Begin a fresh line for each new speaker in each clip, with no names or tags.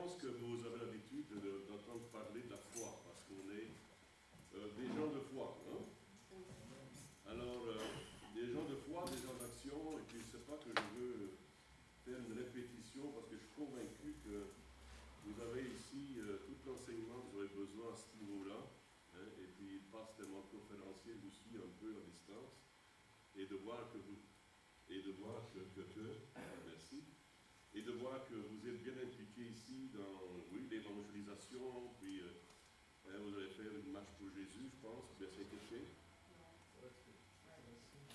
pense que vous avez l'habitude d'entendre parler de la foi, parce qu'on est des gens de foi. Hein? Alors, des gens de foi, des gens d'action, et puis je ne sais pas que je veux faire une répétition, parce que je suis convaincu que vous avez ici tout l'enseignement que vous avez besoin à ce niveau-là, hein? Et puis il passe tellement de conférenciers aussi un peu à distance, et de voir que vous, merci, et de voir que vous êtes bien impliqués ici dans, oui, l'évangélisation, puis vous allez faire une marche pour Jésus, je pense, bien ça a été fait.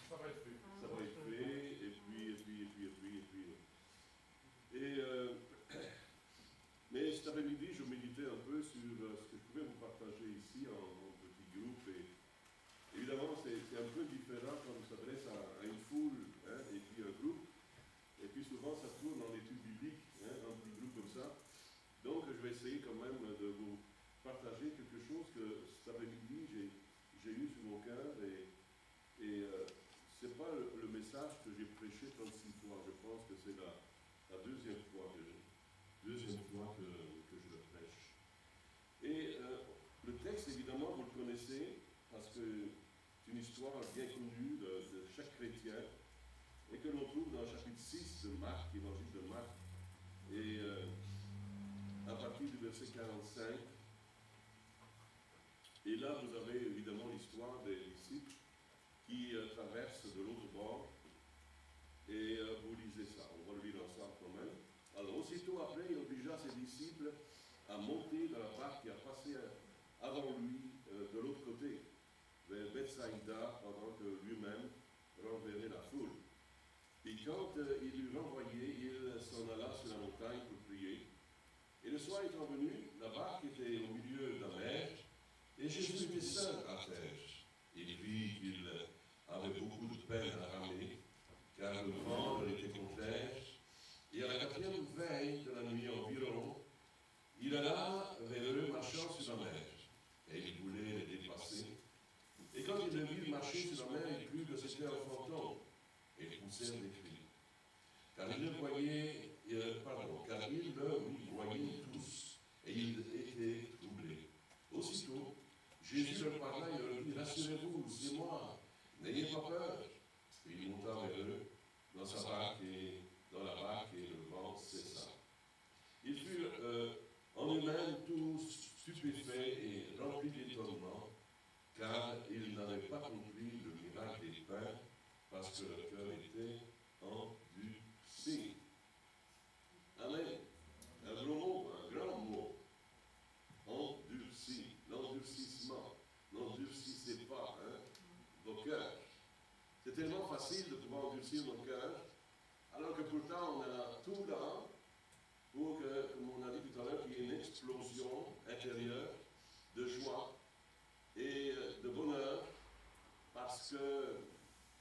Ça va être fait.
Ça va être fait, et puis. Mais cet après-midi, je méditais un peu sur ce que je pouvais vous partager ici en petit groupe. Et évidemment, c'est un peu différent quand on s'adresse à une foule, hein, et puis un groupe. Et puis souvent, ça tourne en études bibliques, hein, un petit groupe comme ça. Donc, je vais essayer quand même de vous partager quelque chose que cet après-midi, j'ai eu sur mon cœur. Et ce n'est pas le message que j'ai prêché 36 fois. Je pense que c'est la deuxième fois que je le prêche. Et le texte, évidemment, vous le connaissez, parce que c'est une histoire bien connue de chaque chrétien, et que l'on trouve dans le chapitre 6 de Marc, l'évangile de Marc, et à partir du verset 45. Et là, vous avez évidemment l'histoire des disciples qui traversent de l'autre bord, et vous lisez ça. On va le lire ensemble quand même. Alors, aussitôt après, il obligea ses disciples à monter dans la barque qui a passé avant lui de l'autre côté, vers Bethsaïda, pendant que lui-même renverrait la foule. Et quand il eut renvoyé, il s'en alla sur la montagne pour prier. Et le soir étant venu, la barque était au milieu de la mer, et Jésus était seul à terre. Il vit qu'il avait beaucoup de peine à ramer, car le vent leur était contraire. Et à la 4e veille de la nuit environ, il alla vers eux marchant sur la mer, et il voulait les dépasser. Et quand il le vit marcher sur la mer, il crut que c'était un fantôme, et ils poussèrent des cris. Car ils le voyaient tous, et ils étaient troublés. Aussitôt, Jésus leur parla et leur dit, rassurez-vous, c'est moi, n'ayez pas peur. Puis il monta vers eux dans sa barque et le vent cessa. Ils furent en eux-mêmes tous stupéfaits et remplis d'étonnement, car ils n'avaient pas compris le miracle des pains, parce que leur cœur était endurci. Amen. Un gros mot, un grand mot. Endurci, l'endurcissement. N'endurcissez pas, hein, vos cœurs. C'est tellement facile de pouvoir endurcir nos cœurs, alors que pourtant on a tout là pour que, comme on a dit tout à l'heure, qu'il y ait une explosion intérieure de joie et de bonheur, parce que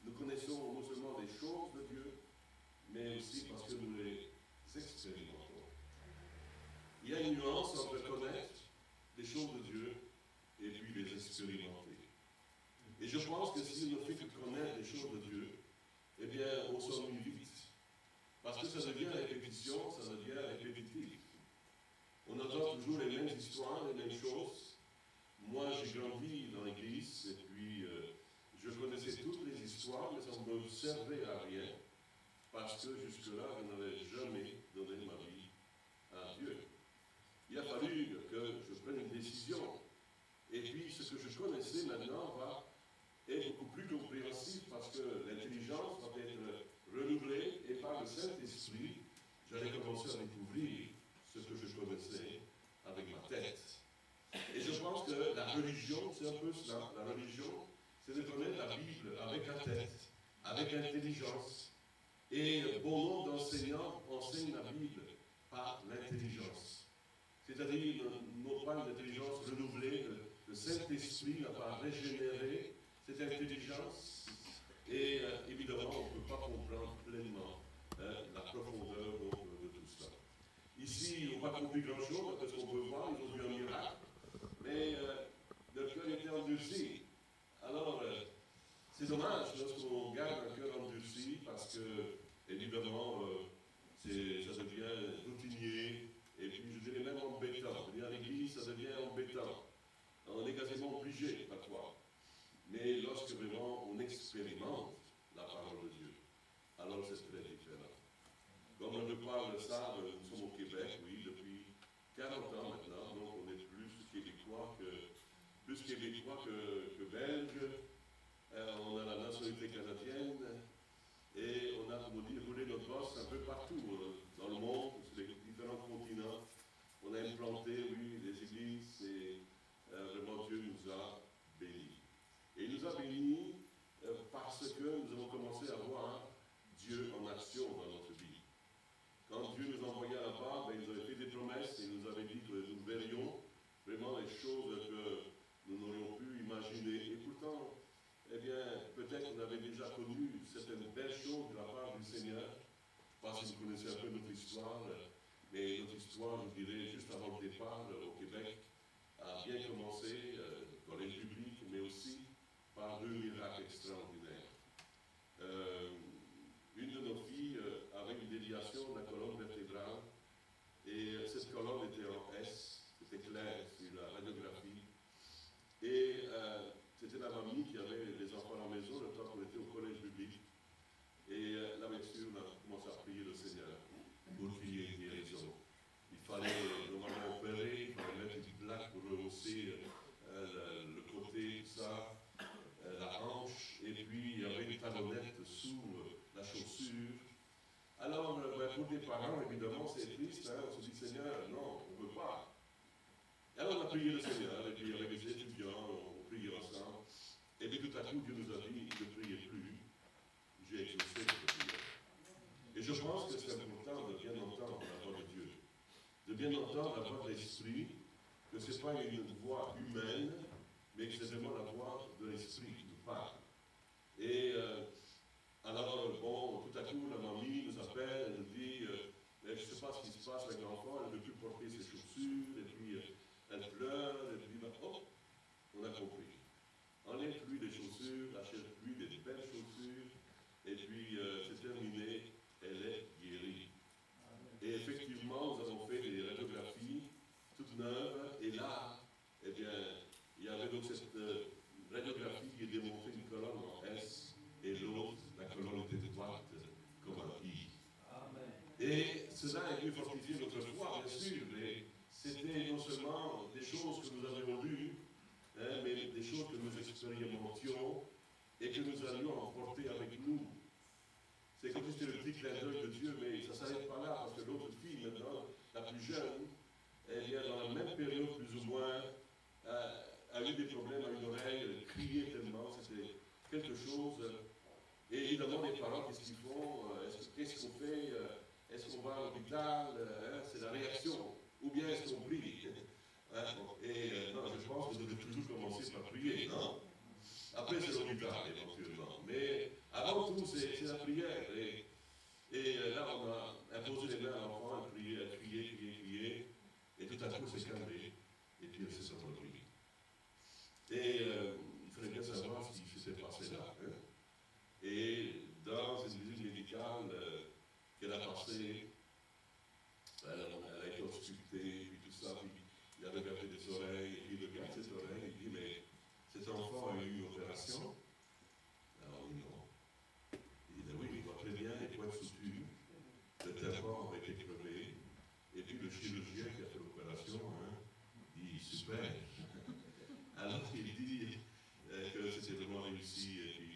nous connaissons non seulement des choses de Dieu, mais aussi parce que nous les expérimentons. Il y a une nuance entre connaître les choses de Dieu et puis les expérimenter. Et je pense que si on ne fait que connaître les choses de Dieu, eh bien, on s'ennuie vite. Parce que ça devient répétition, ça devient répétitif. On entend toujours les mêmes histoires, les mêmes choses. Moi, j'ai grandi dans l'église, et puis je connaissais toutes les histoires, mais ça ne me servait à rien, parce que jusque-là, je n'avais jamais donné ma vie à Dieu. Il a fallu que je prenne une décision. Et puis, ce que je connaissais maintenant est beaucoup plus compréhensif, parce que l'intelligence va être renouvelée, et par le Saint-Esprit, j'allais commencer à découvrir ce que je connaissais avec ma tête. Et je pense que la religion, c'est un peu cela. La religion, c'est de connaître la Bible avec la tête, avec l'intelligence. Et bon nombre d'enseignants enseignent la Bible par l'intelligence. C'est-à-dire, non pas une intelligence renouvelée, le Saint-Esprit n'a pas régénéré cette intelligence. Et évidemment, on ne peut pas comprendre pleinement la profondeur de tout cela. Ici, ils n'ont pas compris grand-chose, parce qu'on peut voir, ils ont vu un miracle, mais leur cœur était endurci. Alors, c'est dommage lorsqu'on garde un cœur endurci, parce que, évidemment, ça devient routinier, et puis je dirais préjugés parfois. Mais lorsque vraiment on expérimente la parole de Dieu, alors c'est très différent. Comme le parle le savent, nous sommes au Québec, oui, depuis 40 ans maintenant, donc on est plus québécois que belges. On a la nationalité canadienne et on a, comme on dit, roulé notre bosse un peu partout dans le monde, sur les différents continents. On a implanté, oui, les églises et vraiment Dieu nous a bénis. Et il nous a bénis parce que nous avons commencé à voir Dieu en action dans notre vie. Quand Dieu nous envoyait là-bas, ben, il nous avait fait des promesses et nous avait dit que nous verrions vraiment les choses que nous n'aurions pu imaginer. Et pourtant, eh bien, peut-être qu'on avait déjà connu certaines belles choses de la part du Seigneur. Je ne sais pas si vous connaissez un peu notre histoire, mais notre histoire, je dirais, juste avant le départ au Québec, a bien commencé dans les publics, mais aussi par deux miracles extraordinaires. Une de nos filles avait une déviation de la colonne vertébrale, et cette colonne était en S, c'était clair sur la radiographie. Et c'était la mamie qui avait les enfants à la maison le temps qu'on était au collège public. Et là, bien sûr, on a commencé à prier le Seigneur pour qu'il y ait une guérison. Il fallait normalement opérer, il fallait mettre une plaque pour rehausser le côté, tout ça, la hanche, et puis il y avait une talonnette sous la chaussure. Alors, pour des parents, évidemment, c'est triste, hein, on se dit, Seigneur, non, on ne peut pas. Et alors, on a prié le Seigneur, et puis avec les étudiants, on priait ensemble. Et puis tout à coup, Dieu nous a dit, ne priez plus, j'ai exaucé votre prière. Et je pense que c'est important de bien entendre la voix de Dieu, de bien entendre la voix de l'Esprit, que ce n'est pas une voix humaine, mais que c'est vraiment la voix de l'Esprit qui nous parle. Et alors, bon, tout à coup, la mamie nous appelle, elle nous dit, je ne sais pas ce qui se passe avec l'enfant, elle ne veut plus porter ses chaussures, et puis elle pleure, et puis, oh, on a compris. Enlève-lui les chaussures, achète-lui des belles chaussures, et puis c'est terminé, elle est guérie. Et effectivement, nous avons fait des radiographies toutes neuves, et là, eh bien, il y avait donc cette radiographie qui démontrait une colonne en S, et l'autre, la colonne était droite comme un I. Et cela est venu fortifier notre foi, bien sûr, mais c'était non seulement des choses que nous avions lues, hein, mais des choses que nous expérimentions et que nous allions emporter avec nous. C'est comme si c'était le petit clin d'œil de Dieu, mais ça ne s'arrête pas là, parce que l'autre fille, maintenant, la plus jeune, elle vient dans la même période, plus ou moins, a eu des problèmes à une oreille, elle criait tellement, c'était quelque chose. Et évidemment, les parents, qu'est-ce qu'ils font? Qu'est-ce qu'on fait? Est-ce qu'on va à l'hôpital? C'est la réaction. Ou bien est-ce qu'on prie? Et non, je pense que vous devez toujours commencer par prier, non? Après, c'est l'hôpital, éventuellement. Mais avant tout, c'est la prière. Et là, on a imposé les mains à l'enfant, elle criait. Et tout à coup, elle s'est calmée. Et puis, elle s'est endormie. Et il fallait bien savoir ce qui s'était passé là. Hein? Et dans cette visite médicale qu'elle a passée, elle a été auscultée, puis tout ça, puis il a regardé des oreilles, et puis il regarde ses oreilles, et il dit, mais cet enfant a eu une opération? Alors il dit non. Il dit, oui, il voit très bien les points de suture, le tympan avait été crevé, et puis le chirurgien qui a fait l'opération, hein, dit, super. Alors il dit que c'était vraiment réussi, et puis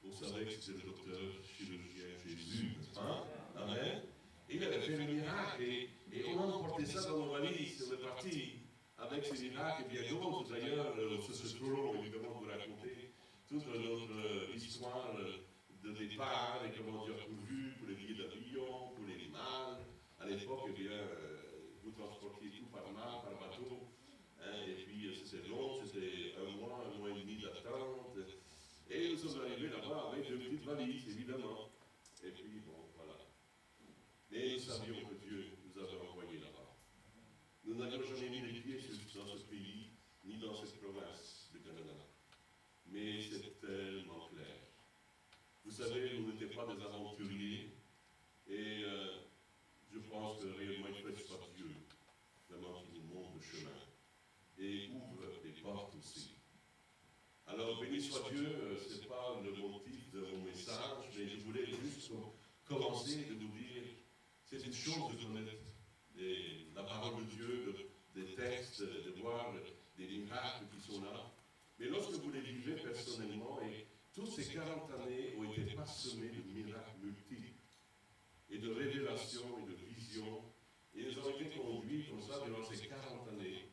on savait que c'était le docteur chirurgien Jésus, hein? Amen. Et il avait fait le miracle, et on a emporté ça dans nos valises, on est parti avec ces miracles, et bien d'autres d'ailleurs, c'est trop long évidemment de vous raconter toute notre histoire de départ, et comment Dieu a pourvu pour les billets d'avion, pour les mâles. À l'époque, eh bien, vous transportiez tout par mal, par bateau, hein, et puis c'était long, c'était un mois et demi d'attente. Et nous sommes arrivés là-bas avec de petites valises, évidemment. Et puis, bon, voilà. Mais nous savions que Dieu nous avait envoyés là-bas. Nous n'avions jamais mis les pieds dans ce pays, ni dans cette province du Canada. Mais c'est tellement clair. Vous savez, nous n'étions pas des aventuriers. Et je pense que réellement, il faut que ce soit Dieu, vraiment, qui nous montre le chemin. Et ouvre les portes aussi. commencer de vous dire, c'est une chose de connaître la parole de Dieu, des textes, de voir des miracles qui sont là. Mais lorsque vous les vivez personnellement, et toutes ces 40 années ont été parsemées de miracles multiples, et de révélations et de visions, et nous avons été conduits comme ça durant ces 40 années.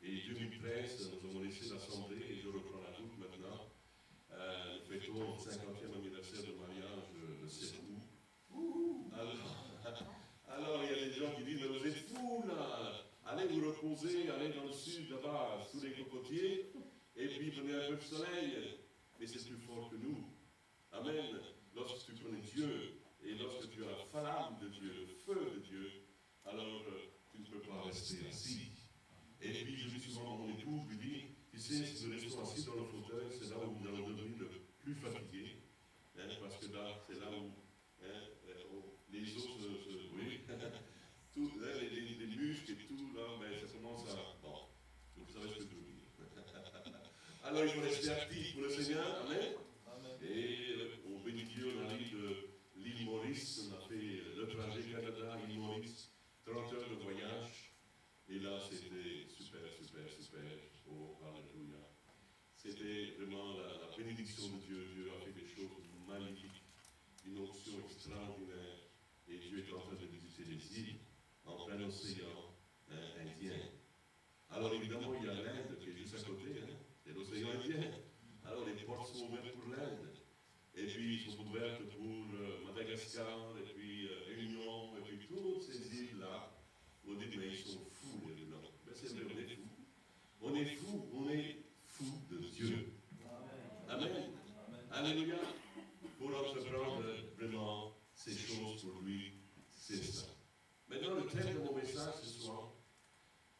Et 2013, nous avons laissé l'Assemblée, et je reprends la route maintenant. Nous fêtons le 50e anniversaire de mariage le 7 août. Alors, il y a des gens qui disent, mais vous êtes fous là, allez vous reposer, allez dans le sud là-bas, sous les cocotiers, et puis prenez un peu de soleil. Mais c'est plus fort que nous. Amen. Lorsque tu connais Dieu, et lorsque tu as la flamme de Dieu, le feu de Dieu, alors tu ne peux pas rester assis. Et puis je dis souvent à mon épouse, je lui dis, tu sais, si nous restons assis dans le fauteuil, c'est là où nous allons devenir le plus fatigués, hein, parce que là, c'est là où les os oui, tout, hein, les muscles et tout, là, ben, ça commence à... Bon, vous savez ce que je veux dire. Alors il faut rester actif pour le Seigneur, amen. Et on bénit Dieu, on arrive de l'île Maurice, on a fait le trajet Canada, l'île Maurice, 30 heures de voyage. Et là, c'était super. Oh, alléluia. C'était vraiment la bénédiction de Dieu. Dieu a fait des choses magnifiques, une option extraordinaire. Et Dieu est en train de visiter les îles en plein océan Indien. Alors évidemment, il y a l'Inde qui est juste à côté, hein, c'est l'océan Indien. Alors les portes sont ouvertes pour l'Inde. Et puis ils sont ouvertes pour Madagascar, et puis Réunion, et puis toutes ces îles-là. On dit, mais ils sont fous, les Blancs. Ben c'est vrai, on est fous. On est fous de Dieu. Amen. Alléluia. Pour entreprendre vraiment ces choses pour lui, c'est ça. Maintenant, le thème de mon message ce soir,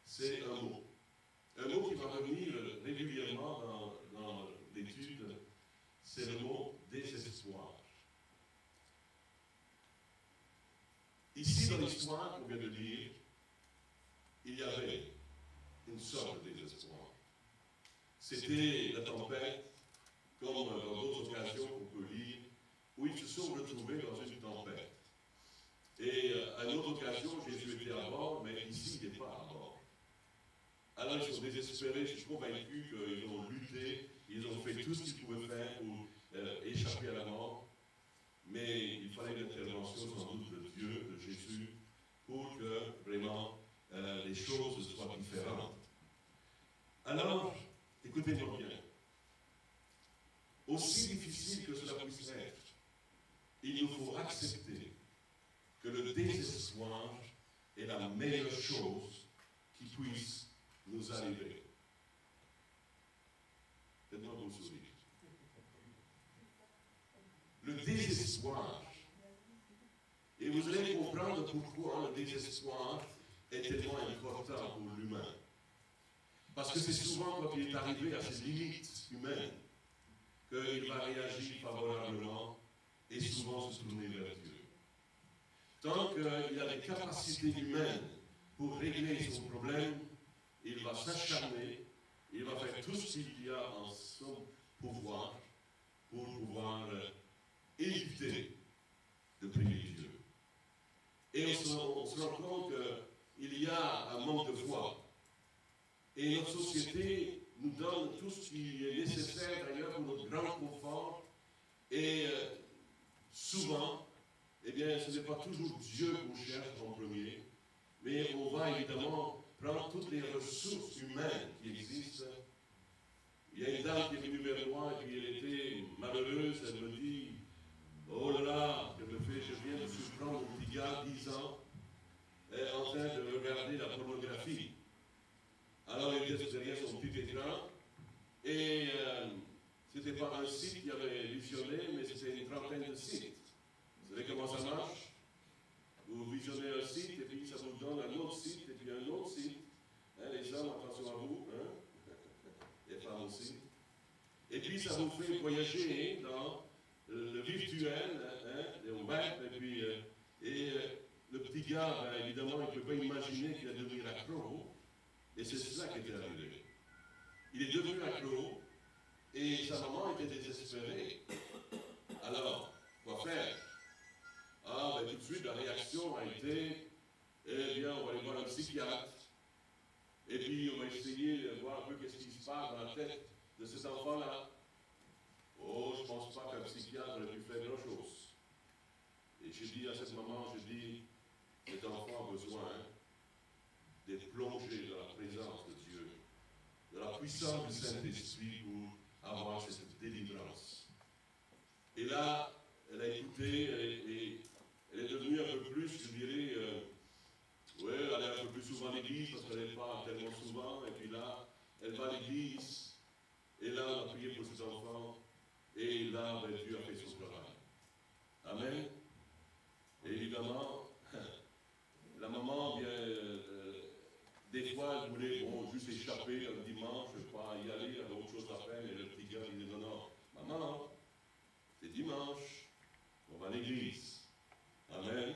c'est un mot. Un mot qui va revenir régulièrement dans l'étude, c'est le mot désespoir. Ici, dans l'histoire qu'on vient de lire, il y avait une sorte de désespoir. C'était la tempête, comme dans d'autres occasions qu'on peut lire, où ils se sont retrouvés dans une tempête. Et à une autre occasion, Jésus était à bord, mais ici, il n'est pas à bord. Alors ils sont désespérés, je suis convaincu qu'ils ont lutté, ils ont fait tout ce qu'ils pouvaient faire pour échapper à la mort. Mais il fallait l'intervention sans doute de Dieu, de Jésus, pour que vraiment les choses soient différentes. Alors, écoutez-moi bien. Aussi difficile que cela puisse être, il nous faut accepter que le désespoir est la meilleure chose qui puisse nous arriver. Faites-moi vos sourires. Le désespoir. Et vous allez comprendre pourquoi le désespoir est tellement important pour l'humain. Parce que c'est souvent quand il est arrivé à ses limites humaines qu'il va réagir favorablement et souvent se tourner vers Dieu. Tant qu'il a des capacités humaines pour régler son problème, il va s'acharner, il va faire tout ce qu'il y a en son pouvoir pour pouvoir éviter de prier Dieu. Et on se rend compte qu'il y a un manque de foi. Et notre société nous donne tout ce qui est nécessaire d'ailleurs pour notre grand confort. Et souvent, eh bien, ce n'est pas toujours Dieu qu'on cherche en premier, mais on va évidemment prendre toutes les ressources humaines qui existent. Il y a une dame qui est venue vers moi et puis elle était malheureuse, elle me dit, oh là là, je viens de surprendre mon petit gars, 10 ans, en train de regarder la pornographie. Alors il était derrière son petit écran, et ce n'était pas un site qu'il avait visionné, mais c'était une trentaine de sites. Vous savez comment ça marche? Vous visionnez un site, et puis ça vous donne un autre site, et puis un autre site. Hein, les hommes, attention à vous, hein? Les femmes aussi. Et puis ça vous fait voyager dans le virtuel, hein, au web, et puis le petit gars, ben, évidemment, il ne peut pas imaginer qu'il va devenir accro, et c'est cela qui était arrivé. Il est devenu accro, et sa maman était désespérée. Alors, quoi faire? Ah, ben, tout de suite, la réaction a été, eh bien, on va aller voir un psychiatre, et puis on va essayer de voir un peu qu'est-ce qui se passe dans la tête de cet enfant-là. Oh, je ne pense pas qu'un psychiatre aurait pu faire grand-chose. Et je dis à cette maman, je dis, cet enfant a besoin d'être plongé dans la présence de Dieu, de la puissance du Saint-Esprit pour avoir cette délivrance. Et là, elle a écouté et elle est devenue un peu plus, je dirais, ouais, elle est un peu plus souvent à l'église parce qu'elle n'est pas tellement souvent. Et puis là, elle va à l'église. Et là, on a prié pour cet enfant. Et là, ben, Dieu a fait son travail. Amen. Et évidemment, la maman, bien, des fois, elle voulait bon, juste échapper un dimanche, pas y aller, elle avait autre chose à faire. Mais le petit gars, il dit non, non, maman, c'est dimanche, on va à l'église. Amen.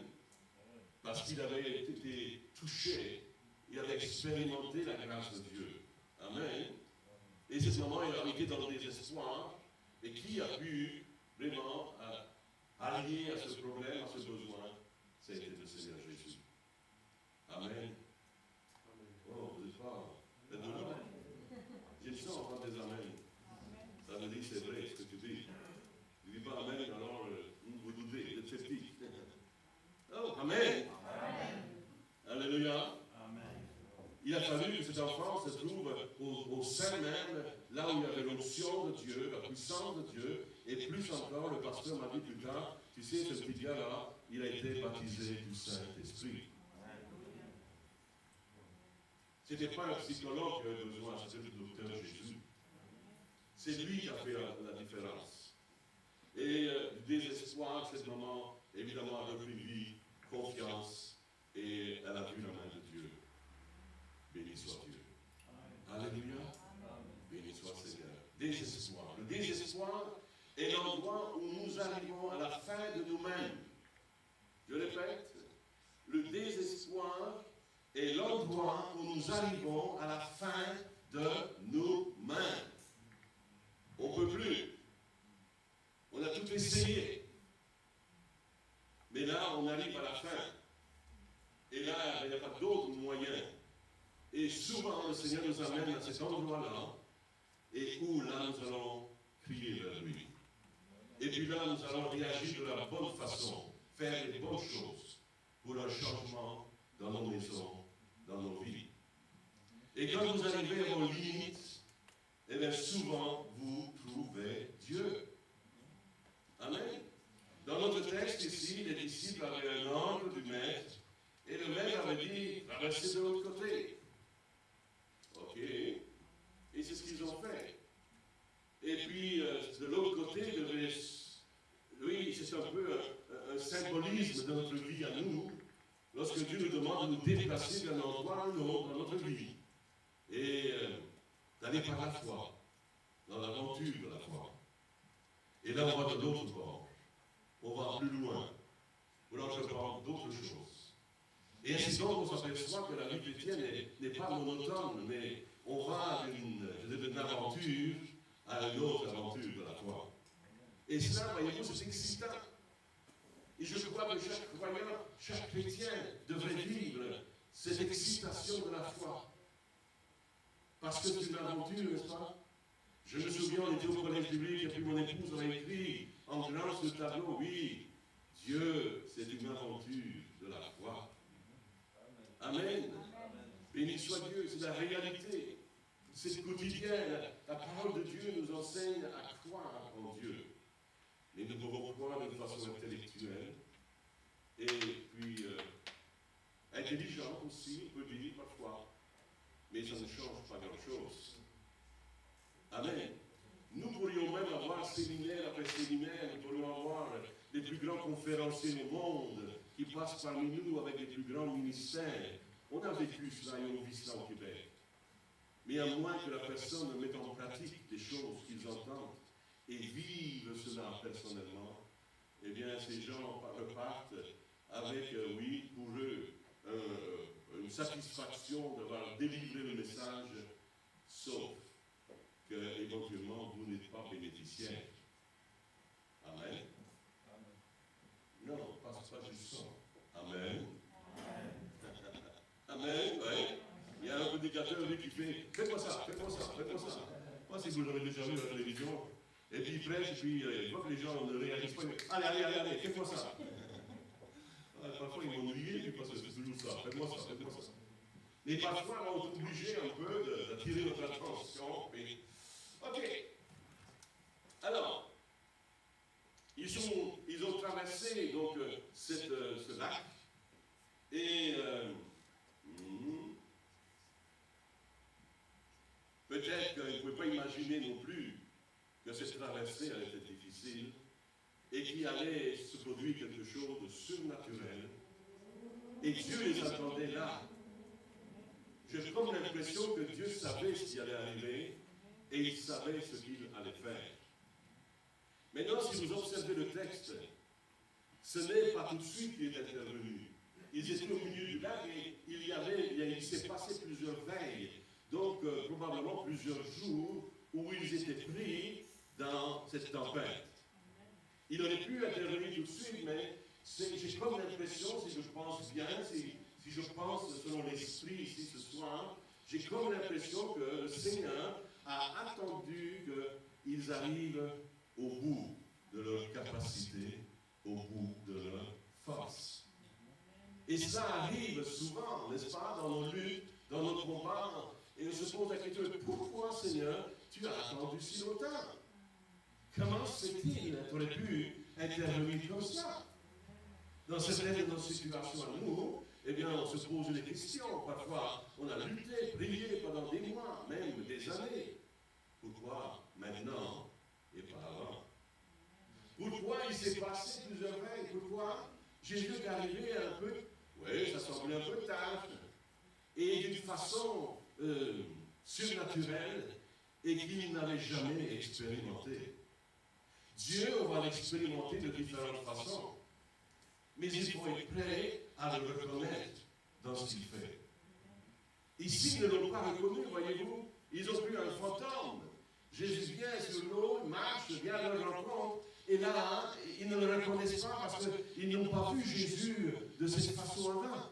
Parce qu'il avait été touché, il avait expérimenté la grâce de Dieu. Amen. Et cette maman est été dans le désespoir. Et qui a pu vraiment allier à ce problème, à ce besoin? Ça a été le Seigneur Jésus. Amen. Oh, vous n'êtes pas. J'aime ça entendre des amens. Ça me dit c'est vrai ce que tu dis. Tu ne dis pas amen, alors vous doutez, vous êtes sceptique. Oh, amen. Alléluia. Il a fallu que cet enfant se trouve au sein même, là où il y avait l'onction de Dieu, la puissance de Dieu, et plus encore, le pasteur m'a dit plus tard, tu sais, ce petit gars-là, il a été baptisé du Saint-Esprit. Ce n'était pas un psychologue qui avait besoin, c'était le docteur Jésus. C'est lui qui a fait la différence. Et du désespoir, cette maman, évidemment, a repris vie, confiance, et elle a vu la main de Dieu. Béni soit Dieu. Alléluia. Béni soit Seigneur. Désespoir. Le désespoir est l'endroit où nous arrivons à la fin de nous-mêmes. Je répète, le désespoir est l'endroit où nous arrivons à la fin de nous-mêmes. On ne peut plus. On a tout essayé. Mais là, on arrive à la fin. Et là, il n'y a pas d'autre moyen. Et souvent, le Seigneur nous amène à cet endroit-là, et où là, nous allons crier vers lui. Et puis là, nous allons réagir de la bonne façon, faire les bonnes choses pour un changement dans nos maisons, dans nos vies. Et quand vous arrivez à vos limites, eh bien souvent, vous trouvez Dieu. Amen. Dans notre texte ici, les disciples avaient un ordre du maître, et le maître avait dit, traversez de l'autre côté. Ok, et c'est ce qu'ils ont fait. Et puis, de l'autre côté, oui, c'est un peu un symbolisme de notre vie à nous, lorsque Dieu nous demande de nous déplacer d'un endroit à un autre dans notre vie, et d'aller par la foi, dans l'aventure de la foi. Et là, on va de l'autre bord, on va plus loin, pour entreprendre d'autres choses. Et ainsi donc, on s'aperçoit que la vie chrétienne n'est pas monotone, mais on va d'une aventure à une autre aventure de la foi. Et cela, voyez-vous, c'est excitant. Et je crois que chaque croyant, chaque chrétien devrait vivre cette excitation de la foi. Parce que c'est une aventure, n'est-ce pas? Je me souviens, on était au collège biblique, et puis mon épouse a écrit en grand sur le tableau, oui, Dieu, c'est une aventure de la foi. Amen. Béni soit Dieu, c'est la réalité. C'est quotidien. La parole de Dieu nous enseigne à croire en Dieu. Mais nous pouvons croire de façon intellectuelle et puis intelligente aussi, on peut dire parfois. Mais ça ne change pas grand-chose. Amen. Nous pourrions même avoir séminaire après séminaire, nous pourrions avoir les plus grands conférenciers au monde qui passent parmi nous avec les plus grands ministères. On a vécu cela et on vit cela au Québec. Mais à moins que la personne ne mette en pratique des choses qu'ils entendent et vivent cela personnellement, eh bien ces gens repartent avec, oui, pour eux, une satisfaction d'avoir délivré le message, sauf que éventuellement vous n'êtes pas bénéficiaire. Amen. Non, pas juste ça. Amen. Amen, oui. Il y a un prédicateur, lui, qui fait « Faites-moi ça, faites-moi ça, faites-moi ça ». Moi, si vous l'avez déjà vu à la télévision, et puis il prêche, et puis il voit que les gens ne réagissent pas, allez, faites-moi ça. Parfois, ils m'ont ennuyé, puis parce que c'est toujours ça, faites-moi ça, faites-moi ça. Mais parfois, on est obligé un peu d'attirer notre attention. Puis... Ok. Alors, ils ont traversé donc, ce lac. Et peut-être qu'ils ne pouvaient pas imaginer non plus que cette traversée allait être difficile et qu'il allait se produire quelque chose de surnaturel. Et Dieu les attendait là. J'ai comme l'impression que Dieu savait ce qui allait arriver et il savait ce qu'il allait faire. Maintenant, si vous observez le texte, ce n'est pas tout de suite qu'il est intervenu. Ils étaient au milieu du lac et il s'est passé plusieurs veilles, donc probablement plusieurs jours où ils étaient pris dans cette tempête. Il aurait pu intervenir tout de suite, mais j'ai comme l'impression, si je pense bien, si je pense selon l'esprit ici ce soir, j'ai comme l'impression que le Seigneur a attendu qu'ils arrivent au bout de leur capacité, au bout de leur force. Et cela arrive souvent, n'est-ce pas, dans nos luttes, dans nos combats, et on se pose la question, pourquoi, Seigneur, tu as attendu si longtemps? Comment se fait-il? Tu aurais pu intervenir comme ça. Dans certaines de nos situations à nous, eh bien, on se pose des questions. Parfois, on a lutté, prié pendant des mois, même des années. Pourquoi maintenant et pas avant? Pourquoi il s'est passé plusieurs veilles? Pourquoi Jésus est arrivé un peu, oui, ça semblait un peu tard, et d'une façon surnaturelle, et qu'il n'avait jamais expérimenté. Dieu, on va l'expérimenter de différentes façons. Mais il faut être prêt à le reconnaître dans ce qu'il fait. Ici, ils ne l'ont pas reconnu, voyez-vous. Ils ont vu un fantôme. Jésus vient sur l'eau, marche, vient à leur rencontre. Et là, ils ne le reconnaissent pas parce qu'ils n'ont pas vu Jésus de cette façon avant.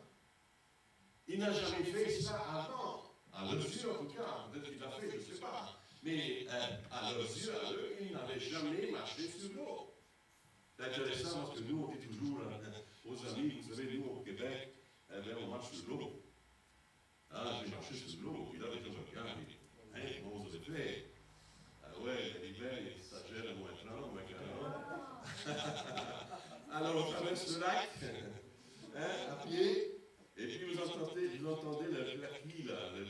Il n'a jamais fait ça avant. À leurs yeux, en tout cas. Peut-être qu'il l'a fait, je ne sais pas. Mais à leurs yeux, à eux, ils n'avaient jamais marché sur l'eau. C'est intéressant parce que nous, on dit toujours aux amis, vous savez, nous au Québec, on marche sur l'eau. Ah, j'ai marché sur l'eau, puis là, les gens me regardent, comment vous avez fait? Ah ouais, l'hiver, ça gèle à moins 30, moins 40. Alors, on traverse le lac, à pied, et puis vous entendez le claquis, là, le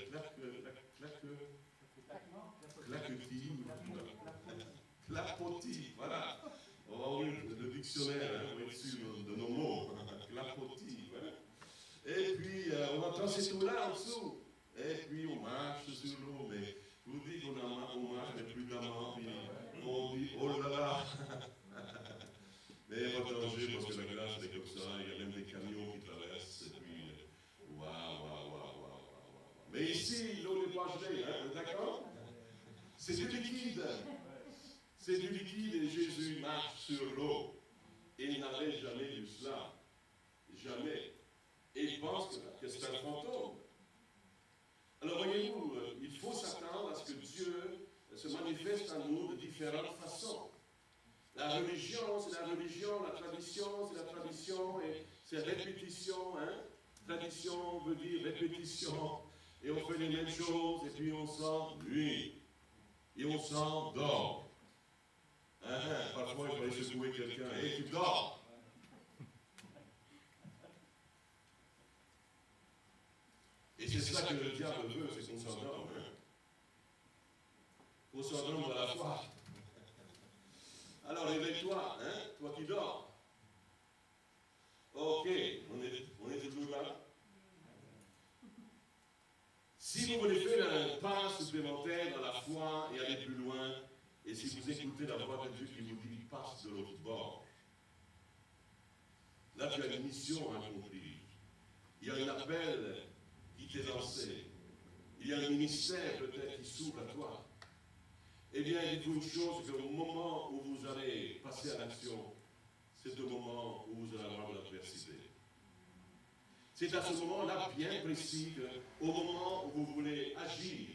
clapotis, voilà. On va ouvrir le dictionnaire, on va être sûr de nos mots. Clapotis, voilà. Et puis, on entend ces tours-là en dessous. Et puis, on marche sur l'eau, mais je vous dis qu'on marche, mais plus d'amant, puis on dit, oh là là. Mais pas de danger, parce que la glace, c'est comme ça, il y a même des camions qui traversent, et puis, waouh. Mais ici, l'eau n'est pas gelée, hein, d'accord? C'est du liquide. C'est du liquide et Jésus marche sur l'eau. Et il n'avait jamais vu cela. Jamais. Et il pense que c'est un fantôme. Alors voyez-vous, il faut s'attendre à ce que Dieu se manifeste à nous de différentes façons. La religion, c'est la religion, la tradition, c'est la tradition, et c'est répétition. Hein? Tradition veut dire répétition. Et on fait les mêmes choses, et puis on s'ennuie. Et on s'endort. Parfois, il faut aller secouer quelqu'un. Et tu dors. Et c'est ça que le diable veut, c'est qu'on s'endorme. Qu'on s'endorme dans la foi. Alors, réveille-toi, toi qui dors. Ok, on est toujours là. Si vous voulez faire un pas supplémentaire dans la foi et aller plus loin, et si vous écoutez la voix de Dieu qui vous dit, passe de l'autre bord, là tu as une mission à accomplir. Il y a un appel qui t'est lancé. Il y a un ministère peut-être qui s'ouvre à toi. Eh bien, dites-vous une chose, qu'au moment où vous allez passer à l'action, c'est au moment où vous allez avoir de l'adversité. C'est à ce moment-là bien précis qu'au moment où vous voulez agir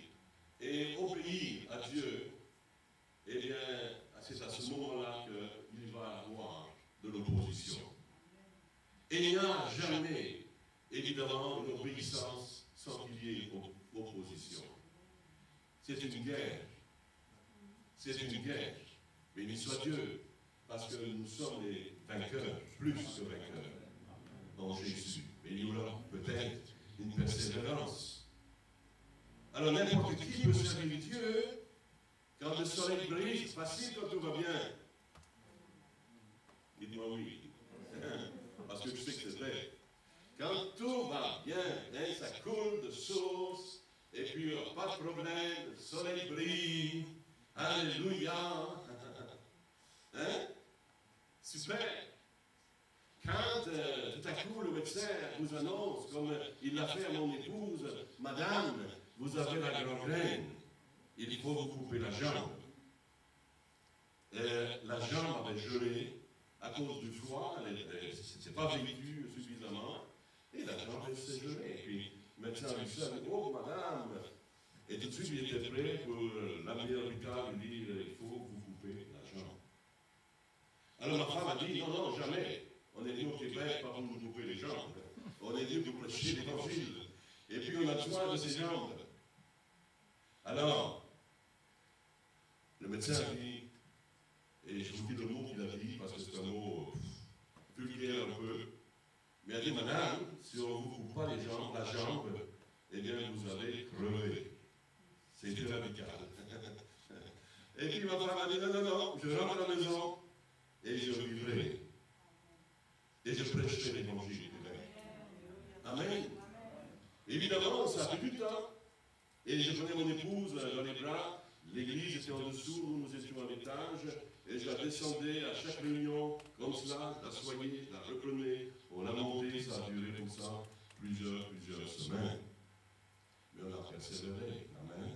et obéir à Dieu, eh bien, c'est à ce moment-là qu'il va avoir de l'opposition. Et il n'y a jamais, évidemment, une obéissance sans qu'il y ait opposition. C'est une guerre. C'est une guerre. Béni soit Dieu, parce que nous sommes les vainqueurs, plus que vainqueurs, en Jésus. Mais il y aura peut-être une persévérance. Alors n'importe qui peut servir Dieu quand le soleil brille, c'est facile quand tout va bien. Dites-moi oui. Parce que je sais que c'est vrai. Quand tout va bien, hein, ça coule de source, et puis pas de problème, le soleil brille, alléluia. Hein? Super. Quand tout à coup le médecin vous annonce, comme il l'a fait à mon épouse, Madame, vous avez la gangrène, il faut vous couper la jambe. La jambe avait gelé à cause du froid, elle n'était pas vécue suffisamment, et la jambe s'est gelée. Et puis le médecin a vu ça, il dit, oh Madame, et tout de suite il était prêt pour l'amener à l'hôpital, il dit, il faut vous couper la jambe. Alors ma femme a dit, non, non, jamais. On est venu au Québec pas pour nous couper les jambes. On est venu pour prêcher l'évangile. Et puis on a besoin de ces jambes. Alors, le médecin a dit, et je vous dis le mot qu'il a dit, parce que c'est un mot vulgaire un peu, mais il a dit, Madame, si on ne vous coupe pas la jambe, eh bien vous allez crever. C'était radical. Et puis ma femme a dit, non, non, non, je rentre à la maison et je vivrai. Et je prêcherai l'évangile. Amen. Évidemment, ça a pris du temps. Et je prenais mon épouse dans les bras. L'église était en dessous, nous étions à l'étage. Et je la descendais à chaque réunion, comme cela, la soignais, la reprenais. On l'a montée, ça a duré comme ça plusieurs semaines. Mais on a persévéré. Amen.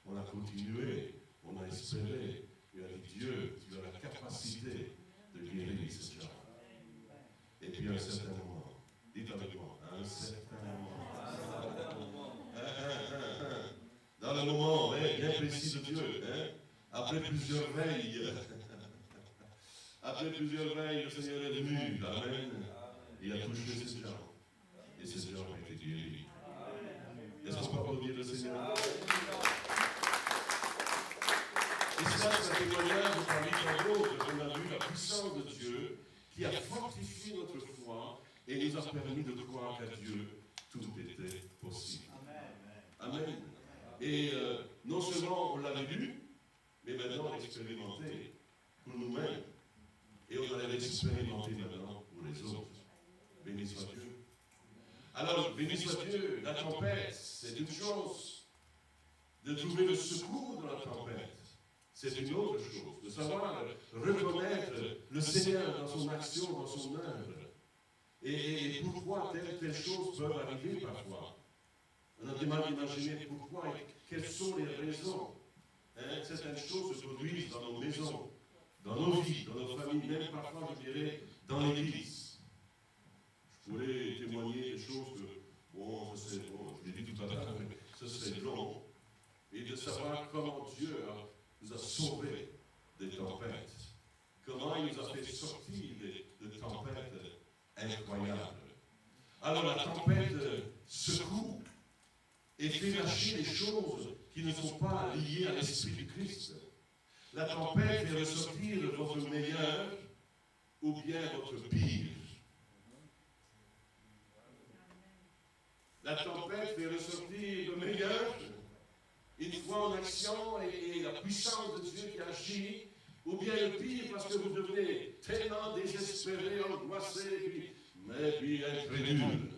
On a continué. On a espéré. Et on a dit, Dieu, tu as la capacité de guérir ces gens. Et puis à un certain moment, dites avec moi, à un certain moment, dans le moment bien précis de Dieu, après plusieurs veilles, le Seigneur est venu, amen, il a touché ces gens, et ces gens ont été guéris. Est-ce qu'on peut applaudir le Seigneur? Et ça, c'est un témoignage parmi tant d'autres qu'on a vu la puissance de Dieu qui a fortifié notre foi et nous a permis de croire qu'à Dieu, tout était possible. Amen. Et non seulement on l'avait lu, mais maintenant on l'expérimentait pour nous-mêmes. Et on allait l'expérimenter maintenant pour les autres. Béni soit Dieu. Alors, béni soit Dieu, la tempête, c'est une chose. De trouver le secours dans la tempête, c'est une autre chose. De savoir reconnaître le Seigneur dans son action, dans son œuvre. Et pourquoi telles choses peuvent arriver parfois. On a du mal d'imaginer pourquoi et quelles sont les raisons. Certaines choses se produisent dans nos maisons, dans nos vies, dans nos familles, même parfois, je dirais, dans l'Église. Je pourrais témoigner des choses que, bon, je l'ai dit tout à l'heure, mais ce serait long. Et de savoir comment Dieu nous a sauvés des tempêtes. Comment il nous a fait sortir de tempêtes incroyables. Alors la tempête secoue et fait lâcher les choses qui ne sont pas liées à l'Esprit du Christ. La tempête fait ressortir votre meilleur ou bien votre pire. La tempête fait ressortir le meilleur, une fois en action et la puissance de Dieu qui agit, ou bien le pire parce que vous devenez tellement désespéré, angoissé, mais puis incrédule.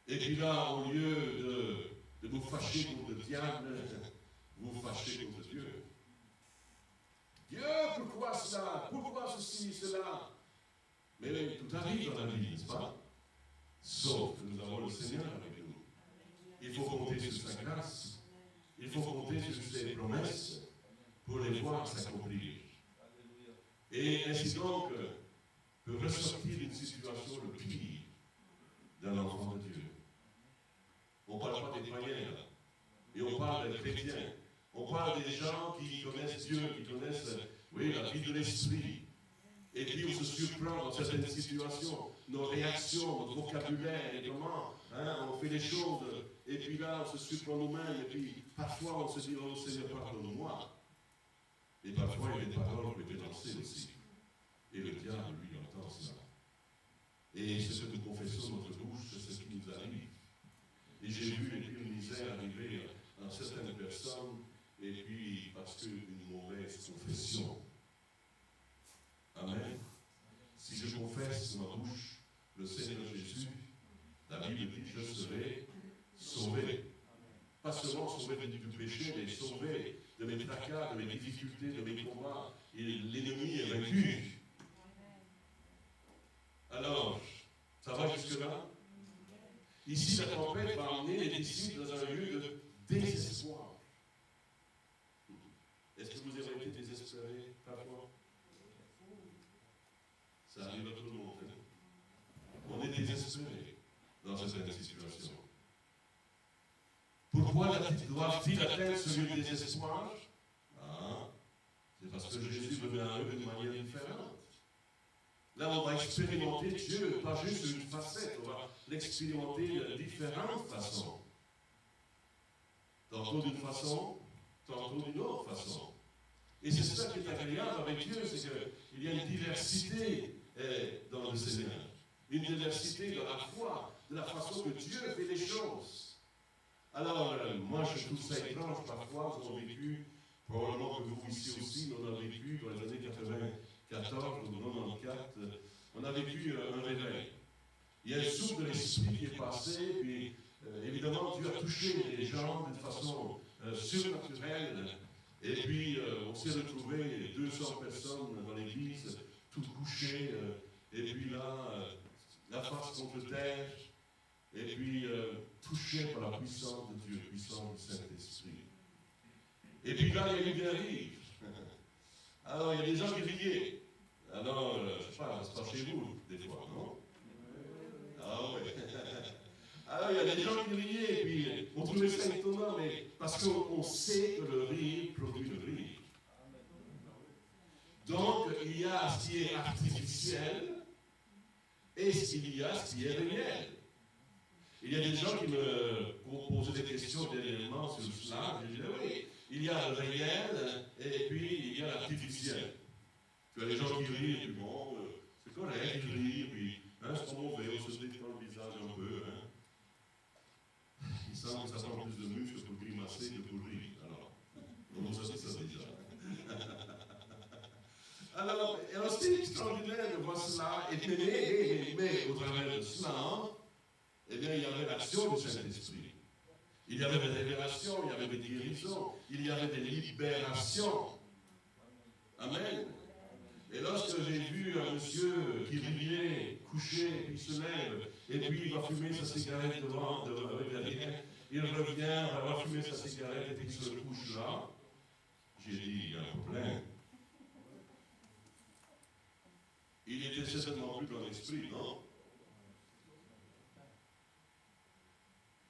Et puis là, au lieu de vous fâcher contre le diable, vous vous fâchez contre Dieu. Dieu, pourquoi cela? Pourquoi ceci, cela? Mais tout arrive dans la vie, n'est-ce pas? Sauf que nous avons le Seigneur avec nous. Il faut compter sur sa grâce. Il faut compter sur ses promesses pour les voir s'accomplir. Et ainsi donc peut ressortir une situation le pire d'un enfant de Dieu. On ne parle pas des païens là, et on parle des chrétiens. On parle des gens qui connaissent Dieu, qui connaissent la vie de l'esprit. Et puis on se surprend dans certaines situations, nos réactions, notre vocabulaire, et comment on fait les choses. Et puis là, on se surprend nous-mêmes, et puis parfois on se dit, oh Seigneur, pardonne-moi. Et parfois il y a des paroles qui peuvent être lancées aussi. Et le diable, lui, entend cela. Et ce que nous confessons notre bouche, c'est ce qui nous arrive. Et j'ai vu les pires misères arriver à certaines personnes, et puis parce qu'une mauvaise confession. Amen. Si je confesse de ma bouche le Seigneur Jésus, la Bible dit je serai sauvé. Pas seulement sauvé du péché, mais sauvé de mes tracas, de mes difficultés, de mes combats. Et l'ennemi est vaincu. Alors, ça va jusque-là? Ici, la tempête va emmener les disciples dans un lieu de désespoir. Est-ce que vous avez été désespérés parfois? Ça arrive à tout le monde. On est désespéré dans cette situation. Pourquoi doivent-ils atteindre ce lieu de désespoir? C'est parce que Jésus venait à eux d'une manière différente. Là, on va expérimenter Dieu, pas juste une facette, on va l'expérimenter de différentes façons. Tantôt d'une façon, tantôt d'une autre façon. Et c'est ça qui est agréable avec Dieu, c'est qu'il y a une diversité dans le Seigneur. Une diversité dans la foi, de la façon que Dieu fait les choses. Alors, moi, je trouve ça étrange parfois, vous avez vécu, probablement que vous ici aussi, on a vécu dans les années 94 ou 94, on a vécu un réveil. Il y a un souffle de l'esprit qui est passé, puis évidemment, Dieu a touché les gens d'une façon surnaturelle. Et puis, on s'est retrouvés 200 personnes dans l'église, toutes couchées, et puis là, la face contre terre, et puis touchées par la puissance de Dieu, puissance du Saint-Esprit. Et puis là, il y a eu des rires. Alors, il y a des gens qui riaient. Alors, je ne sais pas, c'est pas chez vous, des fois, non? Ah oui. Alors, il y a des gens qui riaient, et puis on trouvait ça étonnant, mais parce qu'on sait que le rire produit le rire. Donc, il y a ce qui est artificiel, et il y a ce qui est réel. Il y a des gens qui me posaient des questions dernièrement sur cela, je disais oui, il y a le réel, et puis il y a l'artificiel. Tu as des gens qui rient, et puis bon, c'est correct, ils rient, puis c'est pas mauvais, on se détend le visage un peu. Il semble que ça prend plus de muscles pour grimacer que pour rire. Alors, on nous a dit ça déjà. Alors c'est extraordinaire de voir cela, mais au travers de cela, eh bien, il y avait l'action du Saint-Esprit. Il y avait des révélations, il y avait des guérisons, il y avait des libérations. Amen. Et lorsque j'ai vu un monsieur qui riait, couché, puis il se lève, et puis il va fumer sa cigarette derrière, il revient, va fumer sa cigarette, et puis il se couche là, j'ai dit, il y a un problème. Il était certainement plus dans l'esprit, non?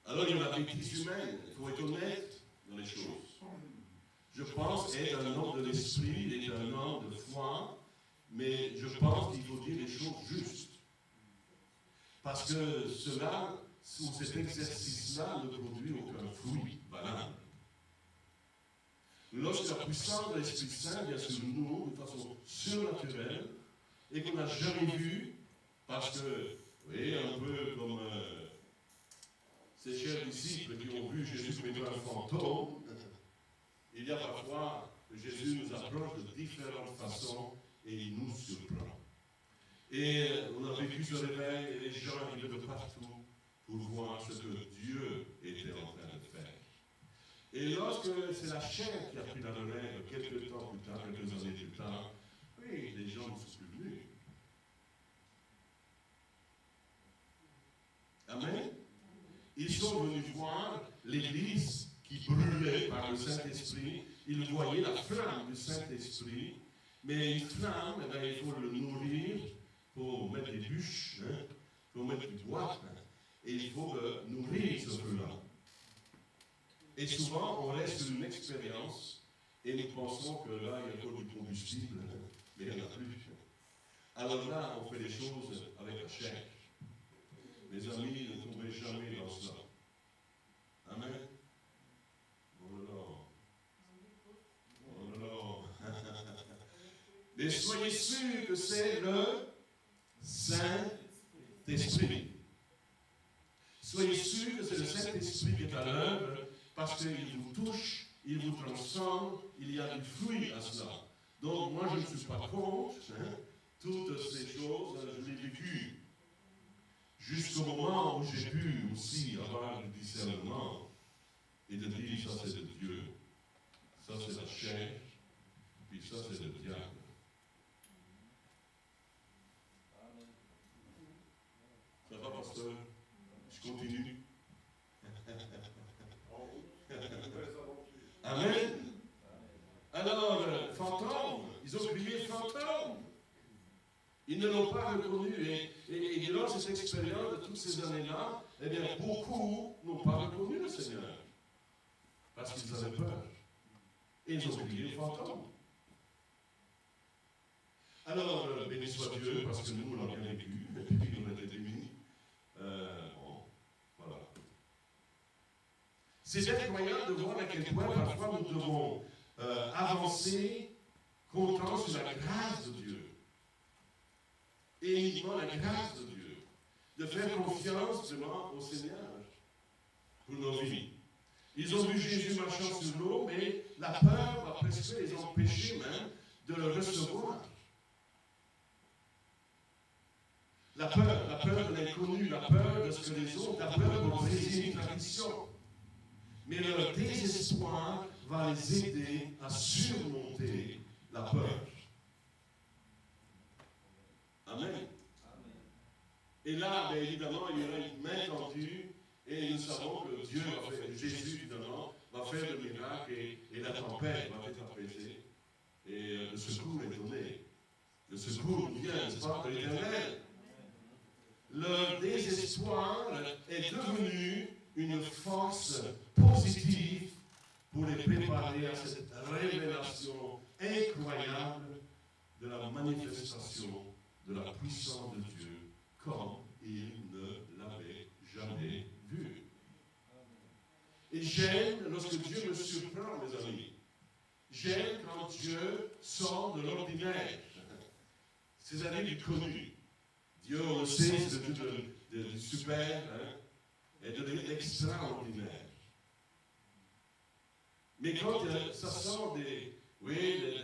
Alors il y a la bêtise humaine, il faut être honnête dans les choses. Je pense être un homme de l'esprit, être un homme de foi, mais je pense qu'il faut dire les choses justes. Parce que cela, ou cet exercice-là, ne produit aucun fruit valable. Lorsque la puissance de l'Esprit Saint vient sur nous de façon surnaturelle, et qu'on n'a jamais vu, parce que, vous voyez, un peu comme ces chers disciples qui ont vu Jésus comme un fantôme, il y a parfois que Jésus nous approche de différentes façons et il nous surprend. Et on a vécu ce réveil et les gens arrivaient de partout pour voir ce que Dieu était en train de faire. Et lorsque c'est la chair qui a pris la relève quelques temps plus tard, quelques années plus tard, oui, les gens ne sont plus venus. Amen. Ils sont venus voir l'Église qui brûlait par le Saint-Esprit. Ils voyaient la flamme du Saint-Esprit, Mais une flamme, eh bien, il faut le nourrir, il faut mettre des bûches, hein, il faut mettre du bois, hein, et il faut nourrir ce feu-là. Et souvent, on reste sur une expérience et nous pensons que là, il y a encore du combustible, hein, mais il n'y en a plus. Alors là, on fait les choses avec la chair. Mes amis, ne tombez jamais dans cela. Amen. Oh là là. Oh là là. Mais soyez sûrs que c'est le Saint-Esprit. Soyez sûrs que c'est le Saint-Esprit qui est à l'œuvre parce qu'il vous touche, il vous transforme, il y a du fruit à cela. Donc moi je ne suis pas contre toutes ces choses, je l'ai vécu jusqu'au moment où j'ai pu aussi avoir le discernement et de dire ça c'est de Dieu, ça c'est la chair, puis ça c'est le diable. Ça va, pasteur? Je continue. Amen. Alors, fantôme, ils ont crié fantôme. Ils ne l'ont pas reconnu. Et durant cette expérience de toutes ces années-là, eh bien, beaucoup n'ont pas reconnu le Seigneur. Parce qu'ils avaient peur. Et ils ont crié fantôme. Alors, béni soit Dieu, parce que nous, on l'a bien vécu, et puis on a été démunis. Bon, voilà. C'est incroyable de voir à quel point parfois nous devons avancer comptant sur la grâce de Dieu. Et uniquement la grâce de Dieu. De faire confiance vraiment au Seigneur pour nos vies. Ils ont vu Jésus marchant sur l'eau, mais la peur va presque les empêcher même de le recevoir. La peur de l'inconnu, la peur de ce que les autres, la peur de briser une tradition. Mais leur désespoir va les aider à surmonter la peur. Amen. Et là, bien évidemment, il y aura une main tendue et nous savons que Dieu va faire, Jésus évidemment, va faire le miracle et la tempête va être apaisée. Et le secours est donné. Le secours vient, n'est-ce pas, de l'Éternel. Leur désespoir est devenu une force positive pour les préparer à cette révélation incroyable de la manifestation de la puissance de Dieu comme ils ne l'avaient jamais vu. Et j'aime lorsque Dieu me surprend, mes amis. J'aime quand Dieu sort de l'ordinaire. C'est-à-dire du connu. Dieu, on le sait, c'est du super et de l'extraordinaire. Mais quand ça sort des